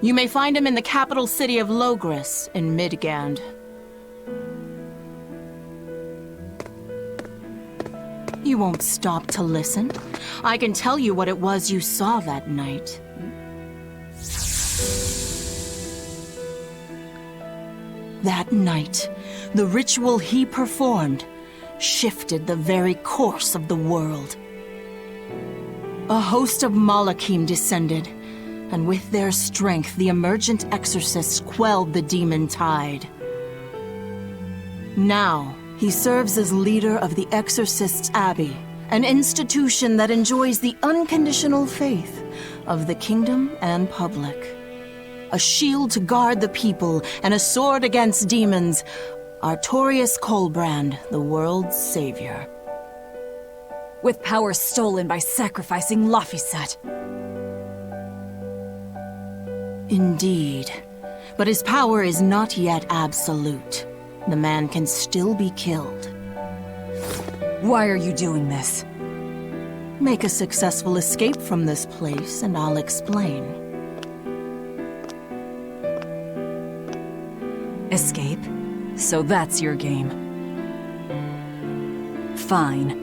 You may find him in the capital city of Logris in Midgand. You won't stop to listen. I can tell you what it was you saw that night. That night, the ritual he performed shifted the very course of the world. A host of Malachim descended, and with their strength, the emergent exorcists quelled the demon tide. Now, he serves as leader of the Exorcists' Abbey, an institution that enjoys the unconditional faith of the kingdom and public. A shield to guard the people and a sword against demons, Artorias Colbrand, the world's savior. With power stolen by sacrificing Laphicet. Indeed. But his power is not yet absolute. The man can still be killed. Why are you doing this? Make a successful escape from this place, and I'll explain. Escape? So that's your game. Fine.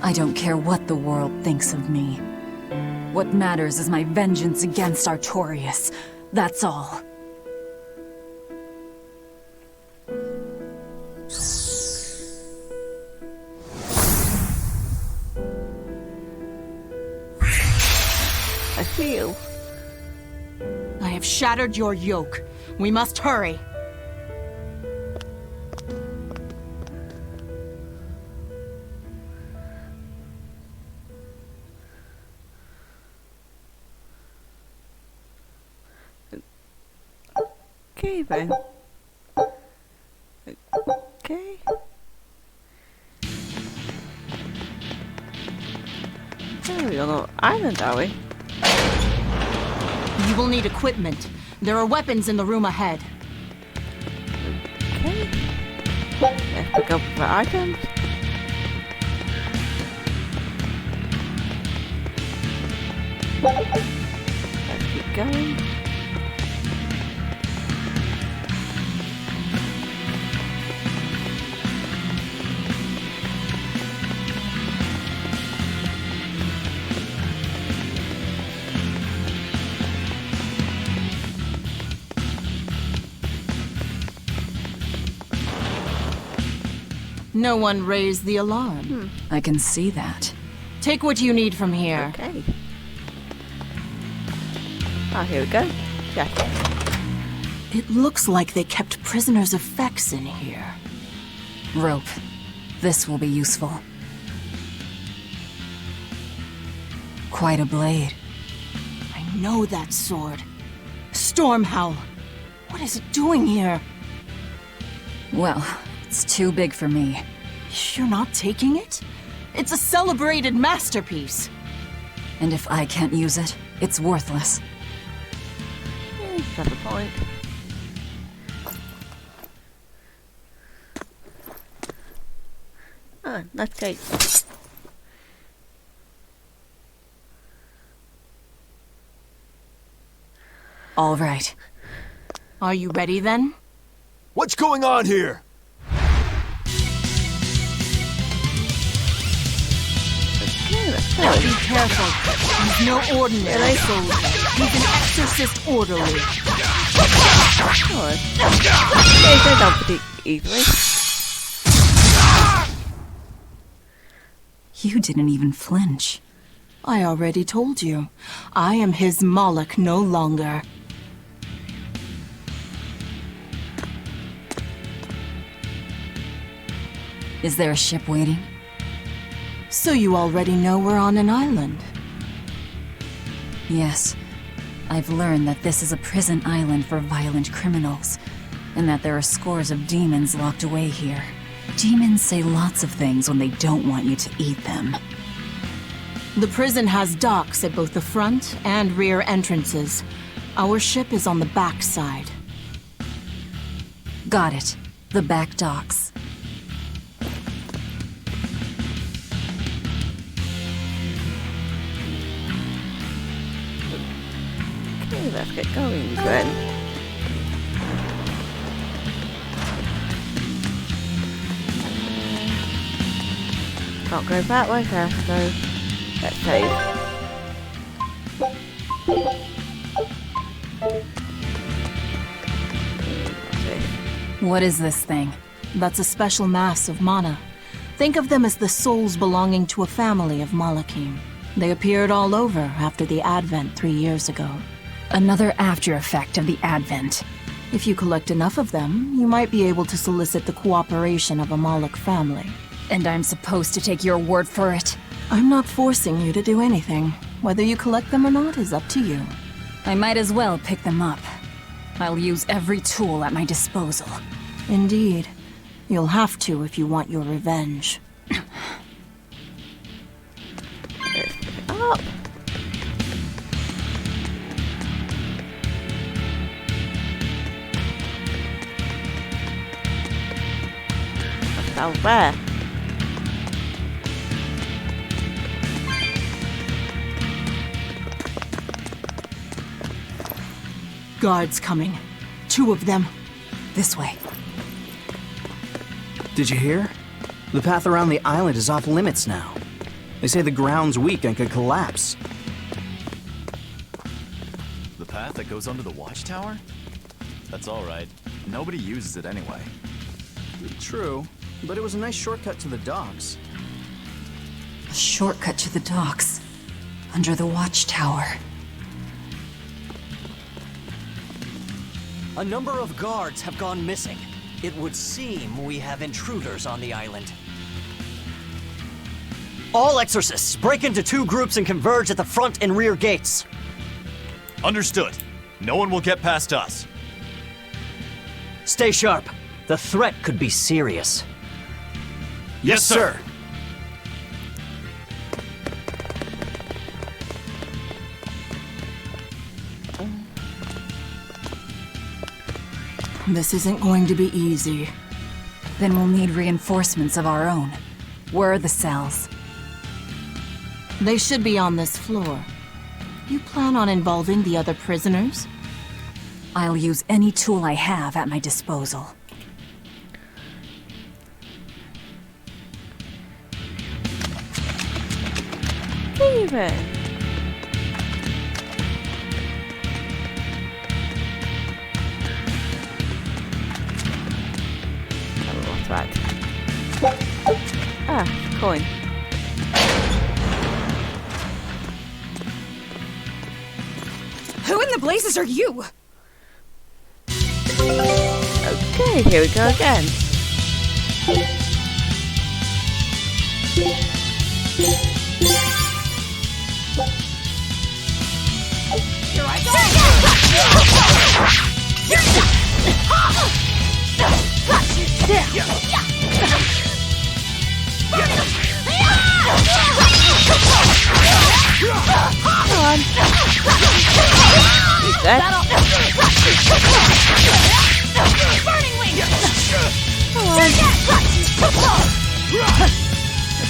I don't care what the world thinks of me. What matters is my vengeance against Artorias. That's all. I feel. I have shattered your yoke. We must hurry. Okay then. Okay. Oh, we're on an island, are we? You will need equipment. There are weapons in the room ahead. Okay. Let's pick up the items. Let's keep going. No one raised the alarm. I can see that. Take what you need from here. Okay. Oh, here we go. Yes. It looks like they kept prisoners' effects in here. Rope. This will be useful. Quite a blade. I know that sword. Stormhowl. What is it doing here? Well, It's too big for me. You're not taking it? It's a celebrated masterpiece. And if I can't use it, it's worthless. That's a point. Ah, nice cake. All right. Are you ready then? What's going on here? Be careful. He's no ordinary soldier. He's an exorcist orderly. They go down pretty easily. You didn't even flinch. I already told you. I am his Moloch no longer. Is there a ship waiting? So you already know we're on an island? Yes. I've learned that this is a prison island for violent criminals, and that there are scores of demons locked away here. Demons say lots of things when they don't want you to eat them. The prison has docks at both the front and rear entrances. Our ship is on the back side. Got it. The back docks. Okay, let's get going then. Can't go that way first, so let's save. What is this thing? That's a special mass of mana. Think of them as the souls belonging to a family of Malachim. They appeared all over after the Advent 3 years ago. Another after effect of the Advent. If you collect enough of them, you might be able to solicit the cooperation of a Moloch family. And I'm supposed to take your word for it? I'm not forcing you to do anything. Whether you collect them or not is up to you. I might as well pick them up. I'll use every tool at my disposal. Indeed. You'll have to if you want your revenge. Let's pick it up. What's out there? Guards coming. 2 of them. This way. Did you hear? The path around the island is off limits now. They say the ground's weak and could collapse. The path that goes under the watchtower? That's alright. Nobody uses it anyway. True, but it was a nice shortcut to the docks. A shortcut to the docks. Under the watchtower. A number of guards have gone missing. It would seem we have intruders on the island. All exorcists, break into 2 groups and converge at the front and rear gates. Understood. No one will get past us. Stay sharp. The threat could be serious. Yes, sir. This isn't going to be easy. Then we'll need reinforcements of our own. Where are the cells? They should be on this floor. You plan on involving the other prisoners? I'll use any tool I have at my disposal. Steven! Oh, what's that? Ah, coin. Who in the blazes are you? Okay, here we go again. Here I go! Come on. He's dead. Burning wing! Come on. Let's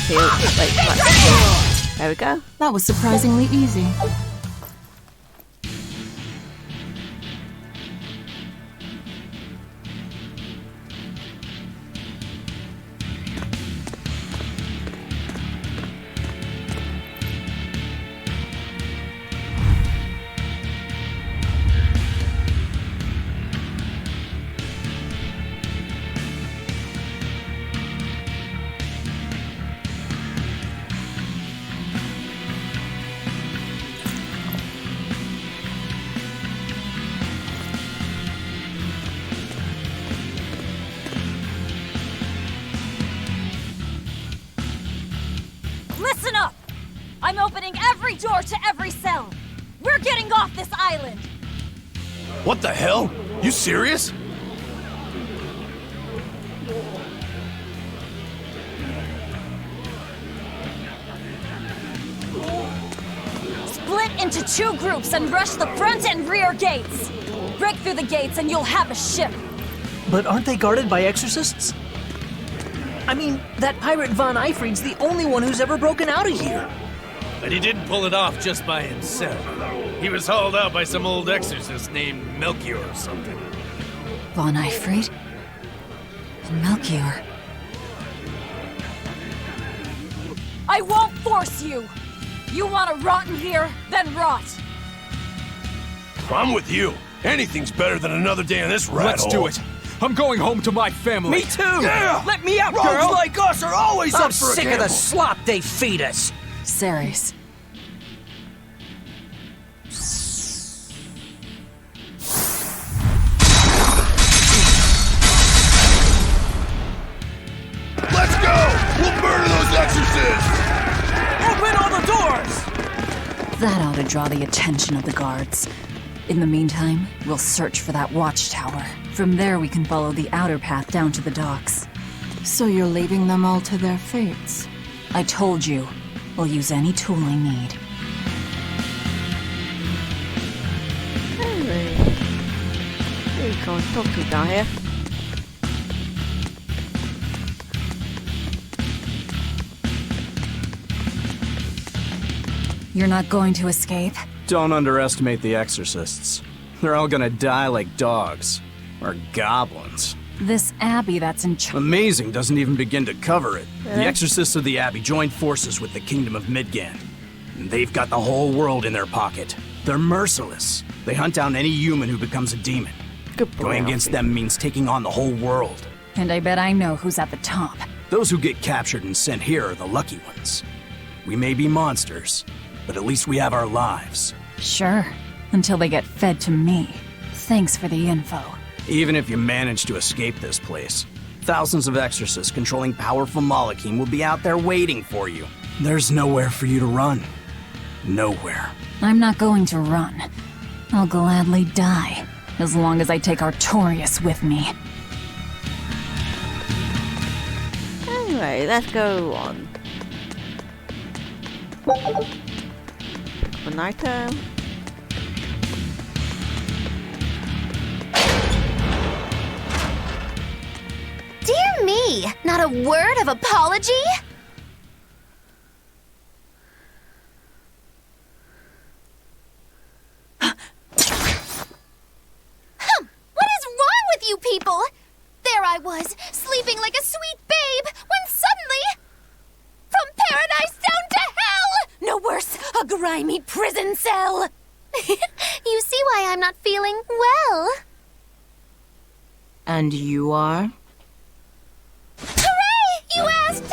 see. Wait, what? There we go. That was surprisingly easy. Listen up! I'm opening every door to every cell. We're getting off this island. What the hell? You serious? Split into 2 groups and rush the front and rear gates. Break through the gates and you'll have a ship. But aren't they guarded by exorcists? I mean, that pirate Von Eyfried's the only one who's ever broken out of here. But he didn't pull it off just by himself. He was hauled out by some old exorcist named Melchior or something. Von Eyfried? And Melchior. I won't force you. You want to rot in here? Then rot. I'm with you. Anything's better than another day in this rat Let's hole. do it. I'm going home to my family. Me too! Yeah! Let me out, Rogues girl! like us are always I'm up for a sick of gamble. the slop they feed us. Ceres. Let's go! We'll murder those exorcists! Open all the doors! That ought to draw the attention of the guards. In the meantime, we'll search for that watchtower. From there, we can follow the outer path down to the docks. So you're leaving them all to their fates? I told you, we'll use any tool I need. Anyway. Who can I talk to down here? You're not going to escape? Don't underestimate the exorcists. They're all gonna die like dogs. Or goblins. This abbey that's in charge. Amazing doesn't even begin to cover it. Really? The exorcists of the abbey joined forces with the kingdom of Midgand. And they've got the whole world in their pocket. They're merciless. They hunt down any human who becomes a demon. Good boy, Going against Alfie. them means taking on the whole world. And I bet I know who's at the top. Those who get captured and sent here are the lucky ones. We may be monsters, but at least we have our lives. Sure, until they get fed to me. Thanks for the info. Even if you manage to escape this place, thousands of exorcists controlling powerful Malachim will be out there waiting for you. There's nowhere for you to run. Nowhere. I'm not going to run. I'll gladly die, as long as I take Artorias with me. Anyway, let's go on. Pick up an item. Dear me, not a word of apology? What is wrong with you people? There I was, sleeping like a sweet babe, when suddenly... From paradise down to hell! No worse, a grimy prison cell. You see why I'm not feeling well. And you are? Hooray! You asked!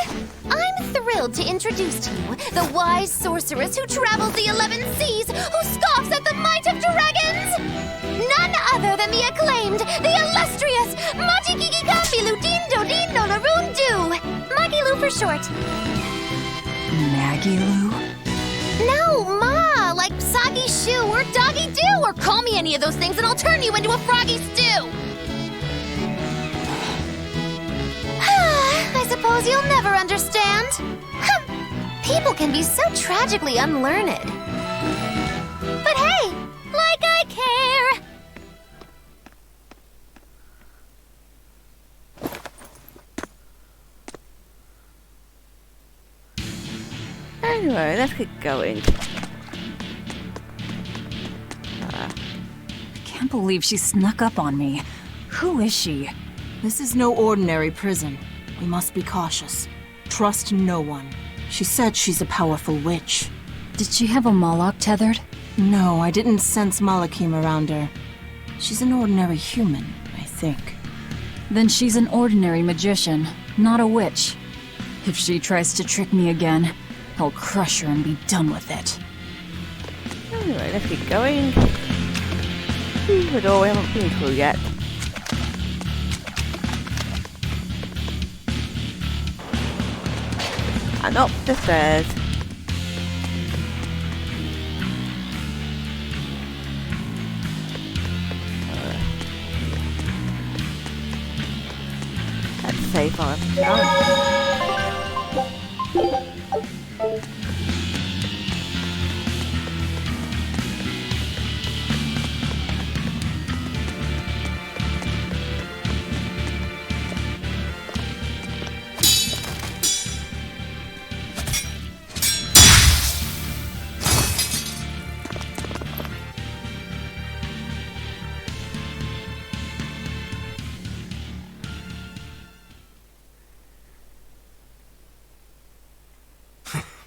I'm thrilled to introduce to you the wise sorceress who travels the 11 seas, who scoffs at the might of dragons! None other than the acclaimed, the illustrious Majikikikambilu Dindo Dindo Larundu! Magilu for short. Magilu? No, Ma, like Soggy Shoe or Doggy Doo, or call me any of those things and I'll turn you into a froggy stew! I suppose you'll never understand. People can be so tragically unlearned. But hey, like I care! Anyway, let's get going. I can't believe she snuck up on me. Who is she? This is no ordinary prison. We must be cautious. Trust no one. She said she's a powerful witch. Did she have a Moloch tethered? No, I didn't sense Malachim around her. She's an ordinary human, I think. Then she's an ordinary magician, not a witch. If she tries to trick me again, I'll crush her and be done with it. Anyway, let's get going. The door we haven't been through yet. And up the stairs. Let's save on now.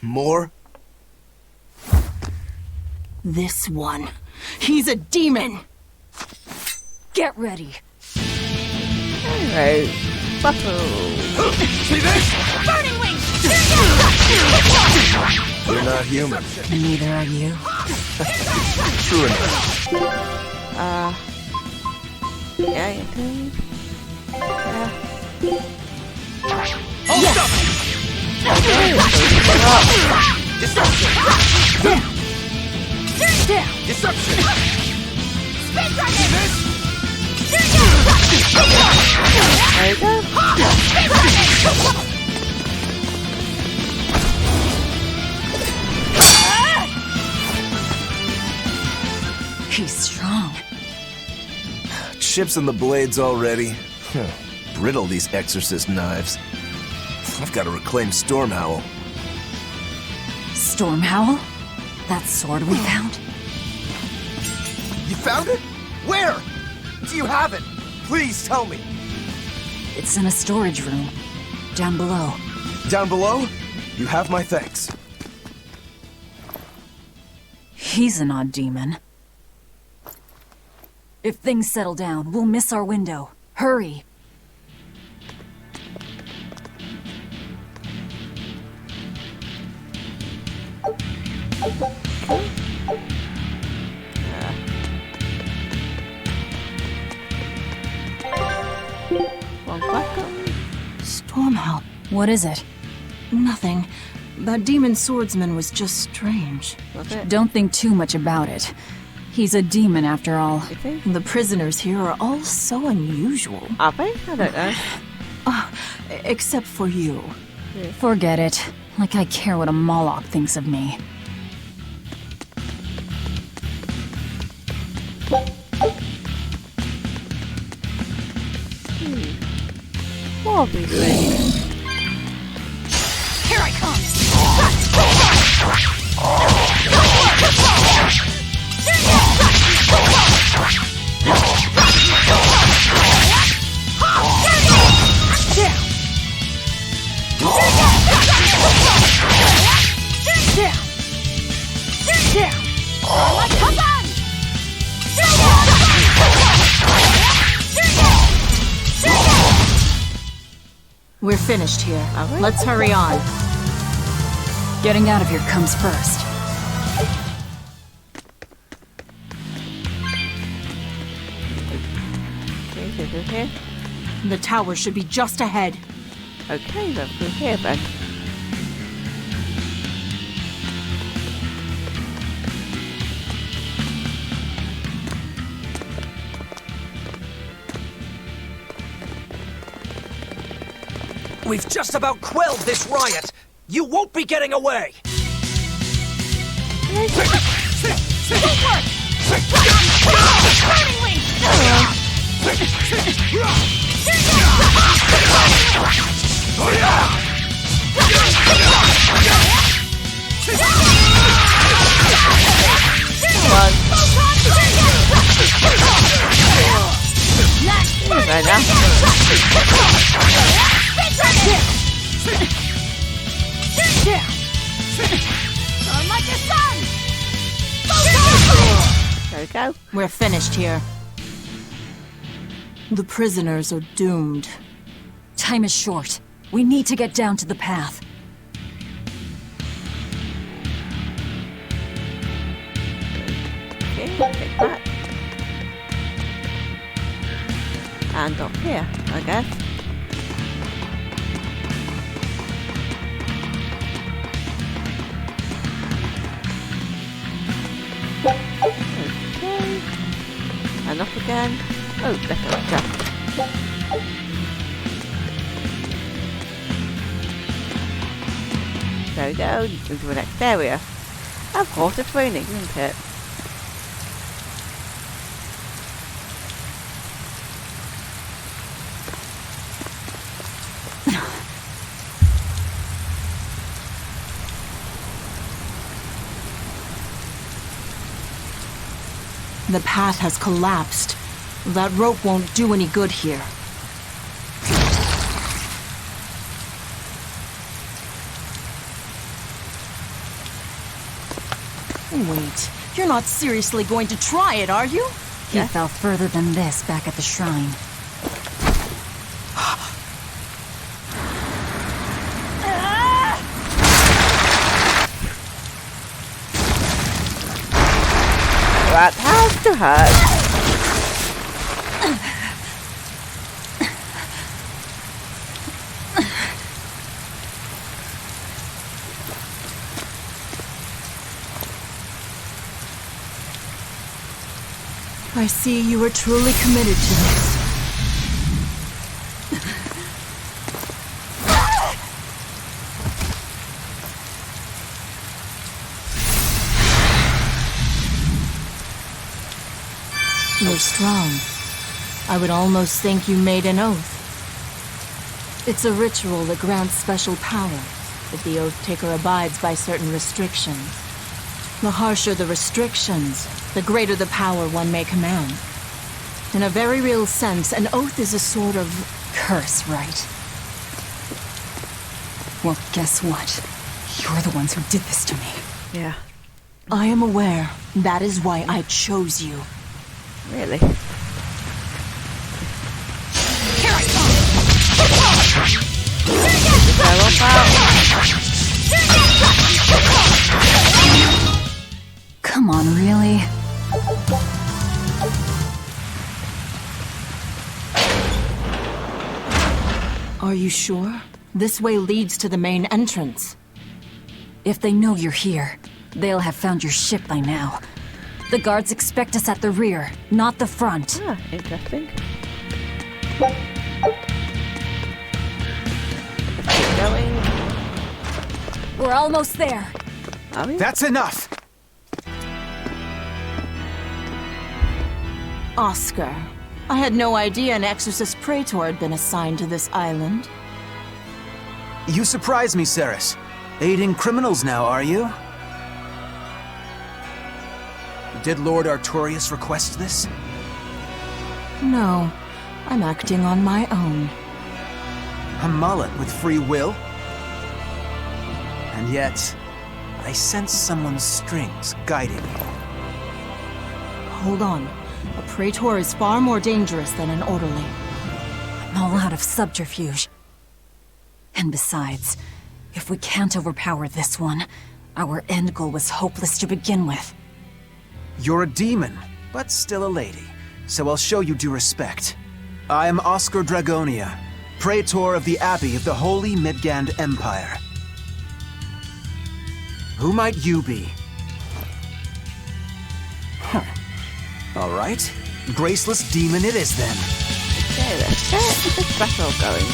More? This one. He's a demon! Get ready. Alright. Buffalo. See this? Burning wings! You're not human. Neither are you. True enough. Yeah, you do. Oh, stop! Deception! Spin dragon! There you go. He's strong. Chips in the blades already. Brittle, these exorcist knives. I've got to reclaim Stormhowl. Stormhowl? That sword we found? You found it? Where? Do you have it? Please tell me. It's in a storage room. Down below. Down below? You have my thanks. He's an odd demon. If things settle down, we'll miss our window. Hurry! Stormhowl. What is it? Nothing. That demon swordsman was just strange. Don't think too much about it. He's a demon after all. The prisoners here are all so unusual. Are they? I don't know. Except for you. Forget it. Like I care what a Moloch thinks of me. More of these things. Here I come! We're finished here. Let's hurry on. Getting out of here comes first. Okay, so through here. The tower should be just ahead. Okay, then through here then. We've just about quelled this riot. You won't be getting away! Right now. There we go. We're finished here. The prisoners are doomed. Time is short. We need to get down to the path. Okay, take that. And up here, I guess. Okay. And up again. Oh, definitely jump. There we go, into the next area. Of course, it's raining, isn't it? The path has collapsed. That rope won't do any good here. Wait, you're not seriously going to try it, are you? He fell further than this back at the shrine. That has to hurt. I see you are truly committed to this. You're strong. I would almost think you made an oath. It's a ritual that grants special power if the oath taker abides by certain restrictions. The harsher the restrictions, the greater the power one may command. In a very real sense, an oath is a sort of curse, right? Well, guess what? You're the ones who did this to me. Yeah. I am aware. That is why I chose you. Really? Here I Come on, really? Are you sure? This way leads to the main entrance. If they know you're here, they'll have found your ship by now. The guards expect us at the rear, not the front. Ah, interesting. Keep going. We're almost there. Are we? That's enough! Oscar, I had no idea an Exorcist Praetor had been assigned to this island. You surprise me, Ceres. Aiding criminals now, are you? Did Lord Artorius request this? No, I'm acting on my own. A mullet with free will? And yet, I sense someone's strings guiding you. Hold on. A Praetor is far more dangerous than an orderly. I'm all out of subterfuge. And besides, if we can't overpower this one, our end goal was hopeless to begin with. You're a demon, but still a lady, so I'll show you due respect. I am Oscar Dragonia, Praetor of the Abbey of the Holy Midgand Empire. Who might you be? Huh. All right, graceless demon it is then. Okay, let's get this battle going.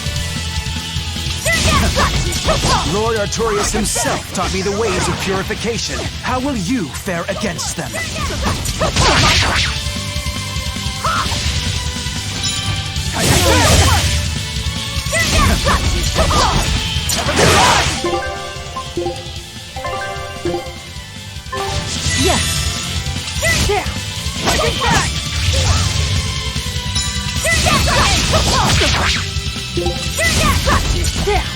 Lord Artorius himself taught me the ways of purification. How will you fare against them? Yes! There! Fighting back! There!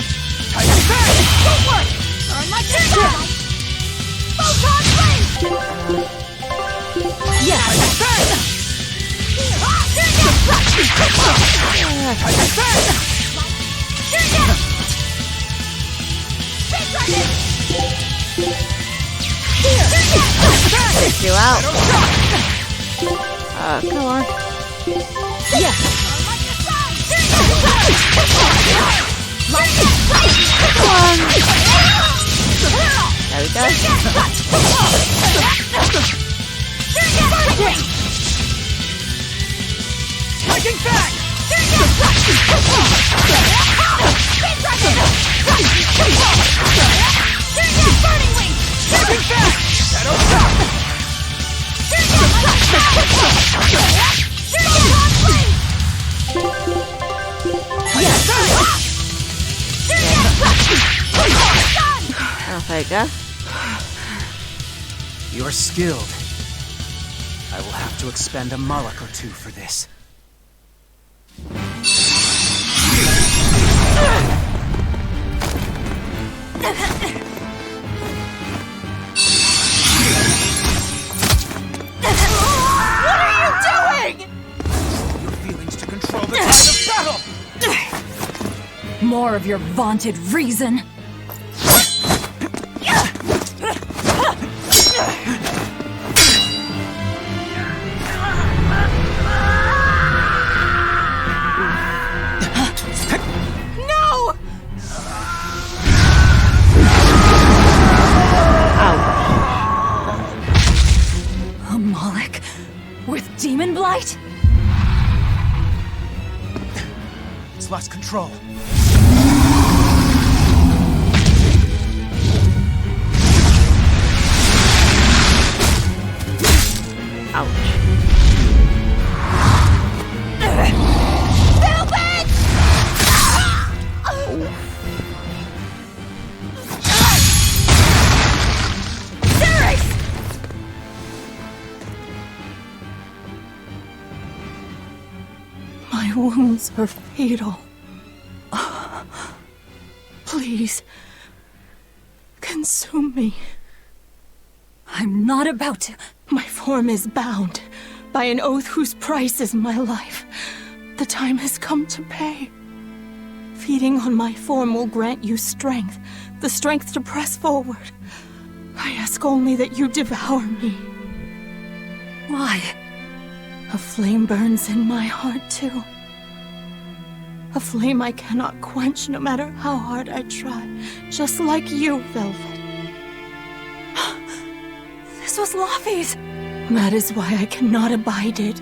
Fighting back! Don't worry! Earn my discount! Photon blade! Yes! Fighting back! Fighting back! Take you out. Come on. Yes! Come on. There we go. Fighting back! Burning wing! Fighting back! Shadow stop! Oh, there you go. You're skilled. I will have to expend a Moloch or two for this. What are you doing? Your feelings to control the tide of battle! More of your vaunted reason. No! A Moloch with demon blight? It's lost control. My wounds are fatal. Please, consume me. I'm not about to. My form is bound by an oath whose price is my life. The time has come to pay. Feeding on my form will grant you strength, the strength to press forward. I ask only that you devour me. Why? A flame burns in my heart, too. A flame I cannot quench no matter how hard I try. Just like you, Velvet. This was Laufey's. That is why I cannot abide it.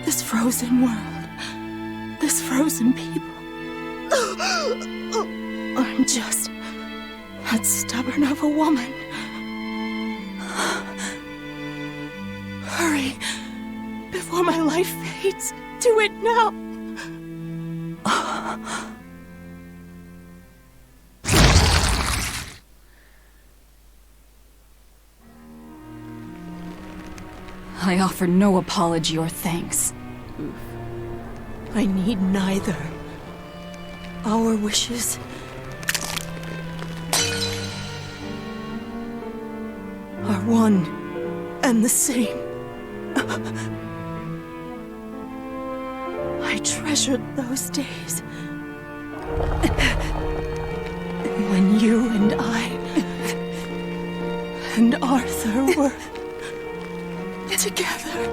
This frozen world. This frozen people. I'm just that stubborn of a woman. Hurry, before my life fades. Do it now. I offer no apology or thanks. I need neither. Our wishes are one and the same. I treasured those days when you and I and Arthur were together.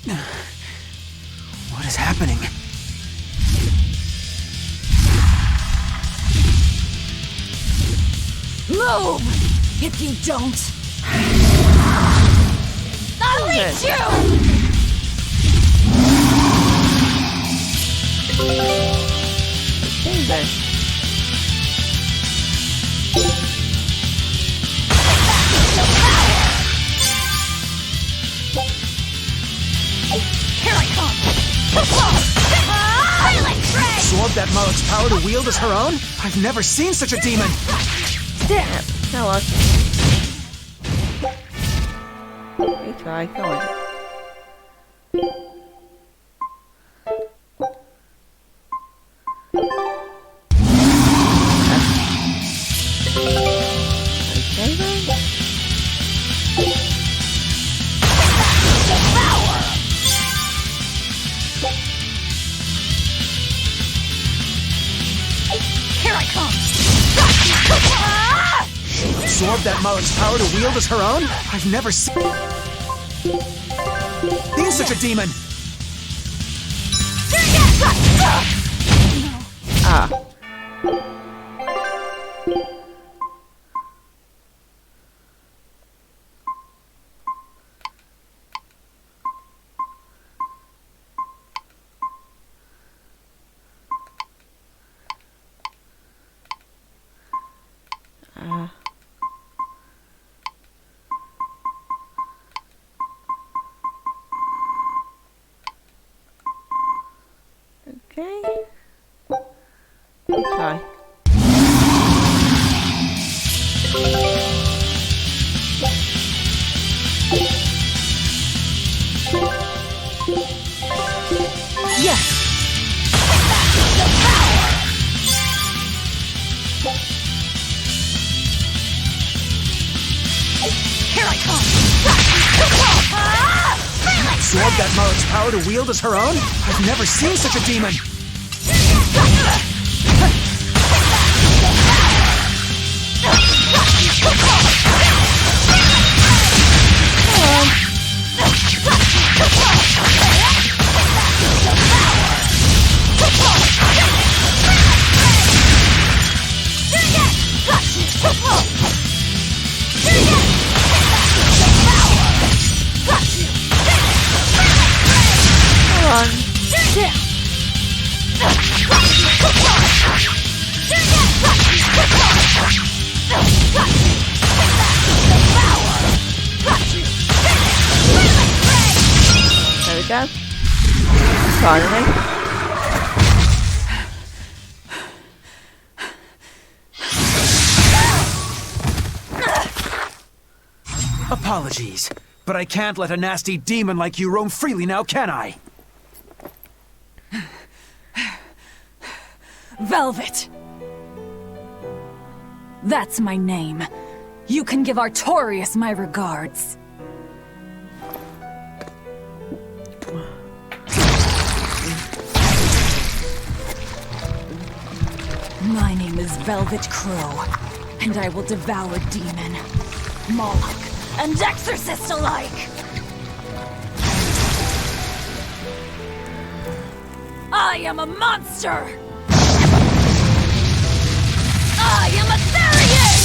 What is happening? Move! If you don't, I'll eat you! Here I come! Absorb that Malak's power to wield as her own? I've never seen such a demon! Damn! Come on. Retry, come on. Okay then. Here I come! Absorb that Malak's power to wield as her own? I've never seen such a demon! Ah. Okay. Retry. Yes! Here I come! Absorb that Malak's power to wield as her own? I've never seen such a demon! There we go. Finally. Apologies, but I can't let a nasty demon like you roam freely now, can I? Velvet! That's my name. You can give Artorias my regards. My name is Velvet Crow, and I will devour demon, Moloch, and exorcist alike! I am a monster! I am a Therian!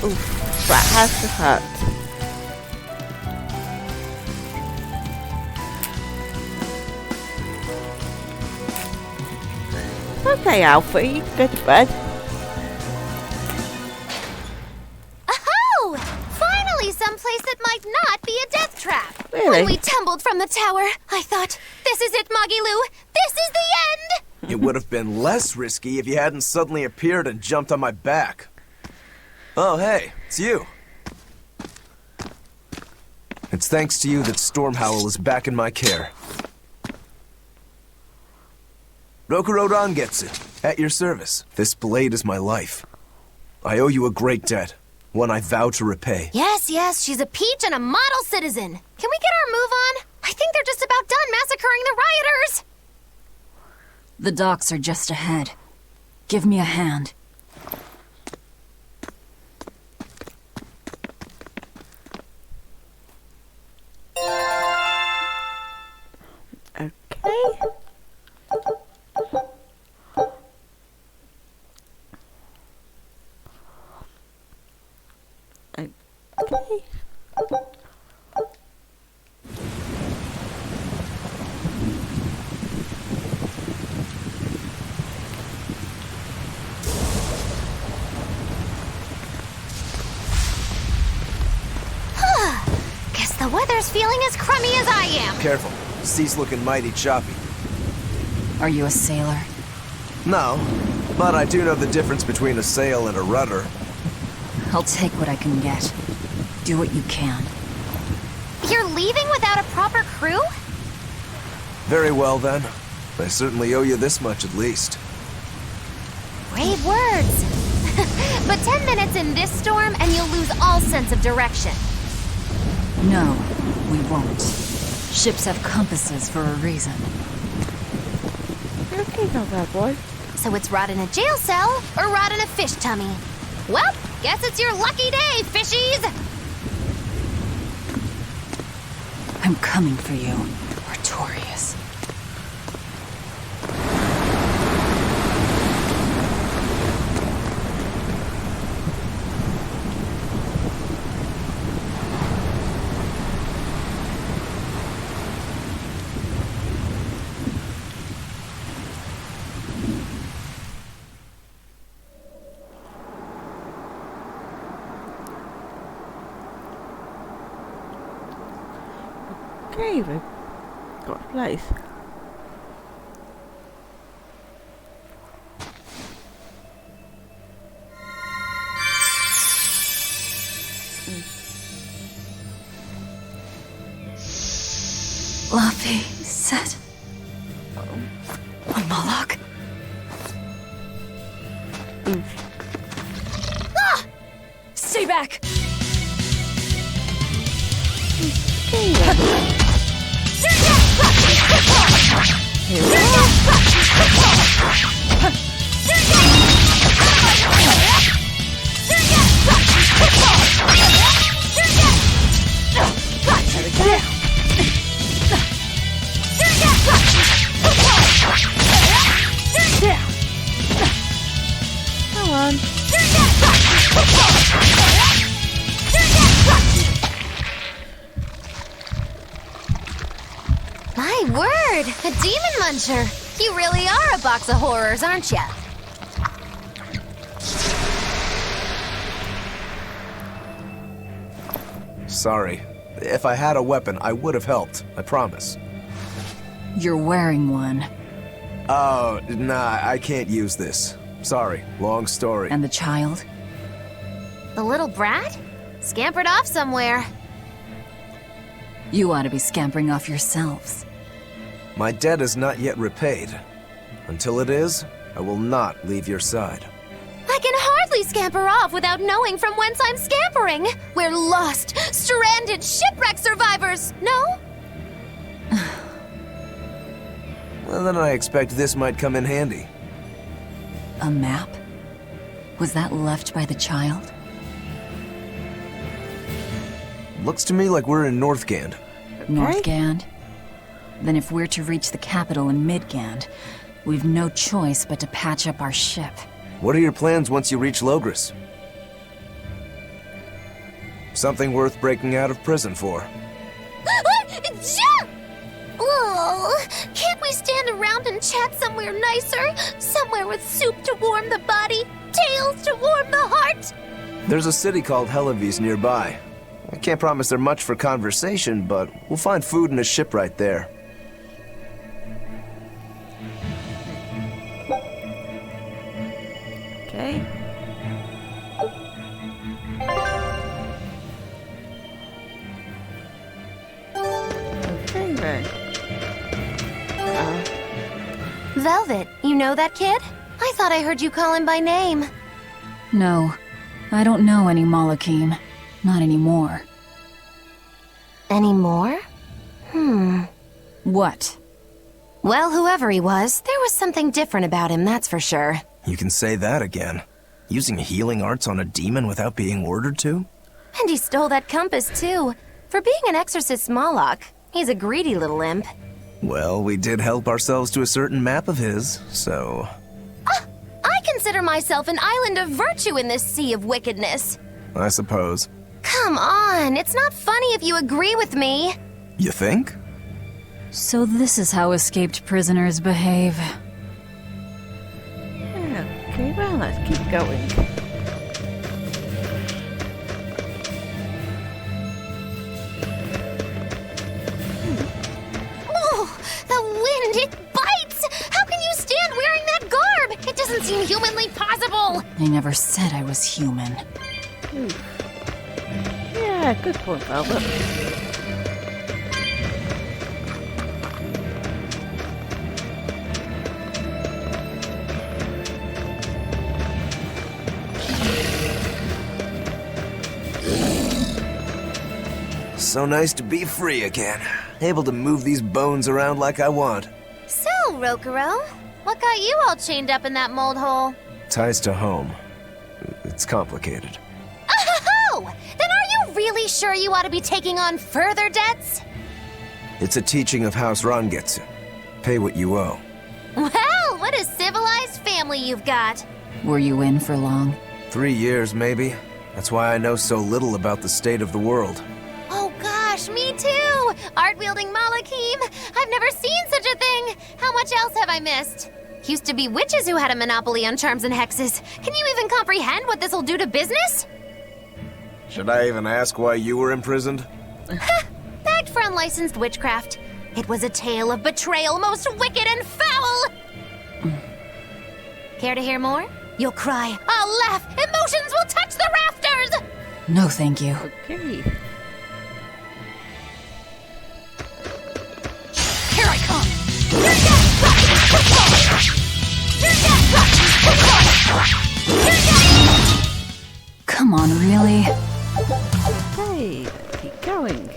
Oof, that has to hurt. Okay, Alfie, you can go to bed. Aho! Finally, someplace that might not be a death trap. Really? When we tumbled from the tower, I thought, this is it, Moggy Lou. This is the end! It would have been less risky if you hadn't suddenly appeared and jumped on my back. Oh, hey, it's you. It's thanks to you that Stormhowl is back in my care. Rokurodan gets it. At your service. This blade is my life. I owe you a great debt. One I vow to repay. Yes, yes, she's a peach and a model citizen. Can we get our move on? I think they're just about done massacring the rioters. The docks are just ahead. Give me a hand. brother's feeling as crummy as I am. Careful. Sea's looking mighty choppy. Are you a sailor? No, but I do know the difference between a sail and a rudder. I'll take what I can get. Do what you can. You're leaving without a proper crew? Very well, then. I certainly owe you this much at least. Brave words. But 10 minutes in this storm and you'll lose all sense of direction. No, we won't. Ships have compasses for a reason. Okay, not bad, boy. So it's rot in a jail cell or rot in a fish tummy? Well, guess it's your lucky day, fishies! I'm coming for you, Artorias. Okay, we've got a place. Laffy said... A Moloch? Ah! Stay back! Come on. My word, a demon muncher. You really are a box of horrors, aren't ya? Sorry. If I had a weapon, I would have helped. I promise. You're wearing one. Oh, nah, I can't use this. Sorry, long story. And the child? The little brat? Scampered off somewhere. You ought to be scampering off yourselves. My debt is not yet repaid. Until it is, I will not leave your side. I can hardly scamper off without knowing from whence I'm scampering. We're lost, stranded shipwreck survivors, no? Well, then I expect this might come in handy. A map? Was that left by the child? Looks to me like we're in Northgand. Northgand? Then if we're to reach the capital in Midgand, we've no choice but to patch up our ship. What are your plans once you reach Logris? Something worth breaking out of prison for. Oh, can't we stand around and chat somewhere nicer? Somewhere with soup to warm the body, tales to warm the heart? There's a city called Helavis nearby. I can't promise they're much for conversation, but we'll find food and a ship right there. Okay. Okay then. Velvet, you know that kid? I thought I heard you call him by name. No, I don't know any Malachim. Not anymore. Anymore? What? Well, whoever he was, there was something different about him, that's for sure. You can say that again. Using healing arts on a demon without being ordered to? And he stole that compass, too. For being an exorcist Moloch, he's a greedy little imp. Well, we did help ourselves to a certain map of his, so... I consider myself an island of virtue in this sea of wickedness. I suppose. Come on, it's not funny if you agree with me. You think? So this is how escaped prisoners behave. Okay, well, let's keep going. I never said I was human. Yeah, good point, Velvet. So nice to be free again. Able to move these bones around like I want. So, Rokuro, what got you all chained up in that mold hole? Ties to home. It's complicated. Oh! Then are you really sure you ought to be taking on further debts? It's a teaching of House Rangetsu. Pay what you owe. Well, what a civilized family you've got. Were you in for long? 3 years, maybe. That's why I know so little about the state of the world. Oh gosh, me too! Art-wielding Malakim! I've never seen such a thing! How much else have I missed? Used to be witches who had a monopoly on charms and hexes. Can you even comprehend what this'll do to business? Should I even ask why you were imprisoned? Bagged for unlicensed witchcraft. It was a tale of betrayal most wicked and foul! Care to hear more? You'll cry, I'll laugh, emotions will touch the rafters! No, thank you. Okay. Here I come! Come on, really? Okay, let's keep going.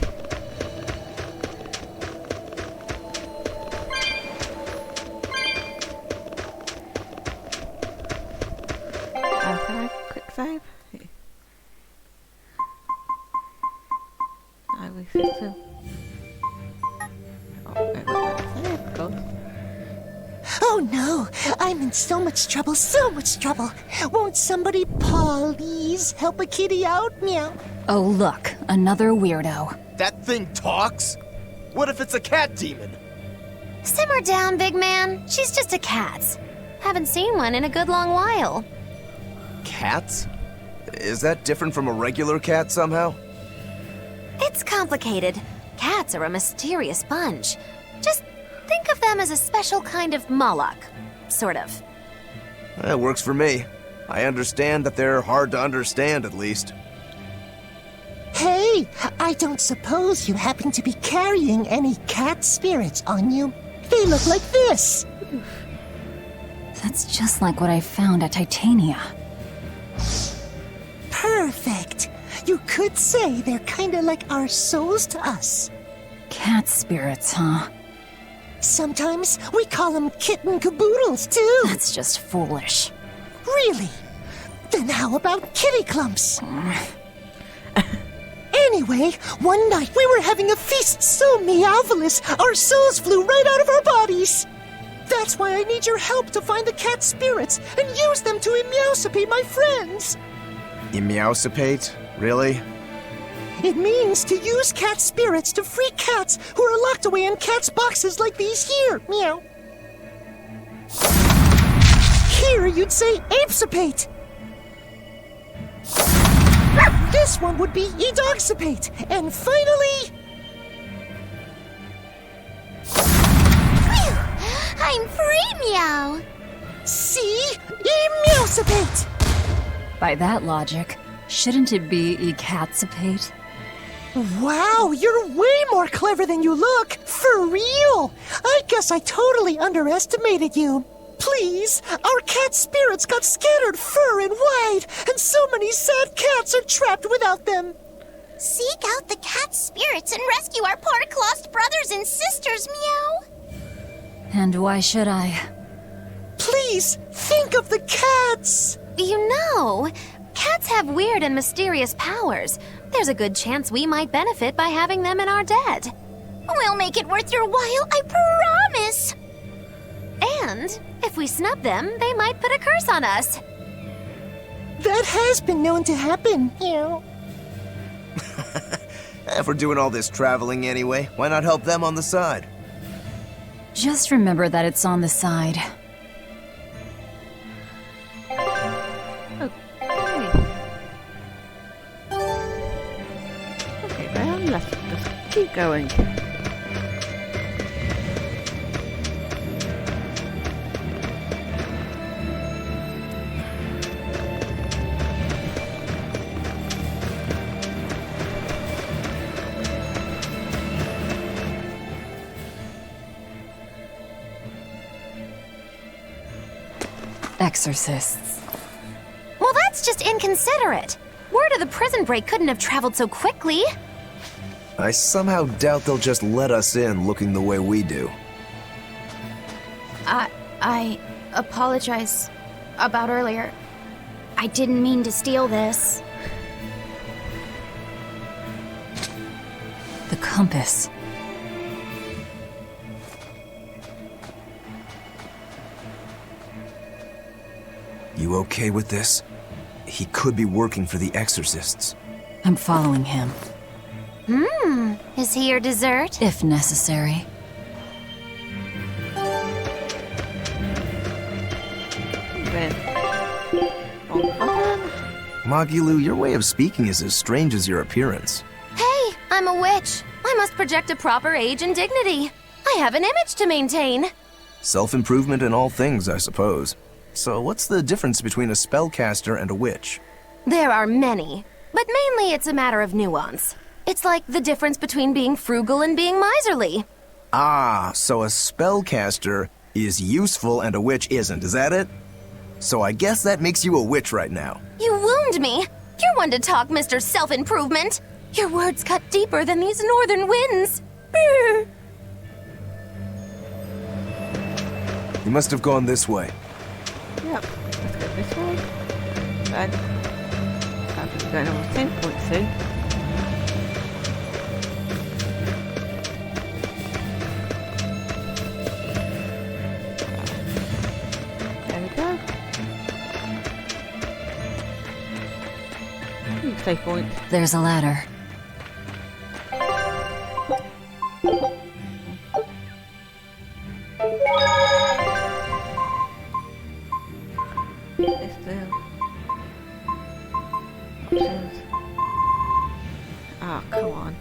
Can I quick save? I wish it to. Oh, wait, save, God. Oh no! I'm in so much trouble, so much trouble! Won't somebody please help a kitty out? Meow. Oh, look, another weirdo. That thing talks? What if it's a cat demon? Simmer down, big man. She's just a cat. Haven't seen one in a good long while. Cats? Is that different from a regular cat somehow? It's complicated. Cats are a mysterious bunch. Just think of them as a special kind of Moloch. Sort of. That works for me. I understand that they're hard to understand, at least. Hey, I don't suppose you happen to be carrying any cat spirits on you? They look like this. That's just like what I found at Titania. Perfect. You could say they're kinda like our souls to us. Cat spirits, huh? Sometimes we call them kitten caboodles, too. That's just foolish. Really? Then how about kitty clumps? Anyway, one night we were having a feast so meowvelous, our souls flew right out of our bodies. That's why I need your help to find the cat spirits and use them to emeowsipate my friends. Emeowsipate? Really? It means to use cat spirits to free cats who are locked away in cats' boxes like these here. Meow. Here you'd say apesipate. This one would be edogsipate. And finally... Phew! I'm free, meow! See? Emeowsipate! By that logic, shouldn't it be ecatsipate? Wow, you're way more clever than you look! For real! I guess I totally underestimated you. Please, our cat spirits got scattered far and wide, and so many sad cats are trapped without them. Seek out the cat spirits and rescue our poor lost brothers and sisters, meow! And why should I? Please, think of the cats! You know, cats have weird and mysterious powers. There's a good chance we might benefit by having them in our debt. We'll make it worth your while, I promise! And if we snub them, they might put a curse on us. That has been known to happen, meow. If we're doing all this traveling anyway, why not help them on the side? Just remember that it's on the side. Okay, then let's just keep going. exorcists. Well, that's just inconsiderate. Word of the prison break couldn't have traveled so quickly. I somehow doubt they'll just let us in looking the way we do. I apologize about earlier. I didn't mean to steal this. The compass. You okay with this? He could be working for the exorcists. I'm following him. Is he your dessert? If necessary. Magilu, your way of speaking is as strange as your appearance. Hey, I'm a witch. I must project a proper age and dignity. I have an image to maintain. Self-improvement in all things, I suppose. So what's the difference between a spellcaster and a witch? There are many, but mainly it's a matter of nuance. It's like the difference between being frugal and being miserly. Ah, so a spellcaster is useful and a witch isn't, is that it? So I guess that makes you a witch right now. You wound me. You're one to talk, Mr. Self-Improvement. Your words cut deeper than these northern winds. Brr. You must have gone this way. Yep, let's go this way. Then, I'm going on 10 points soon. There we go. Save point. There's a ladder. Oh, come on.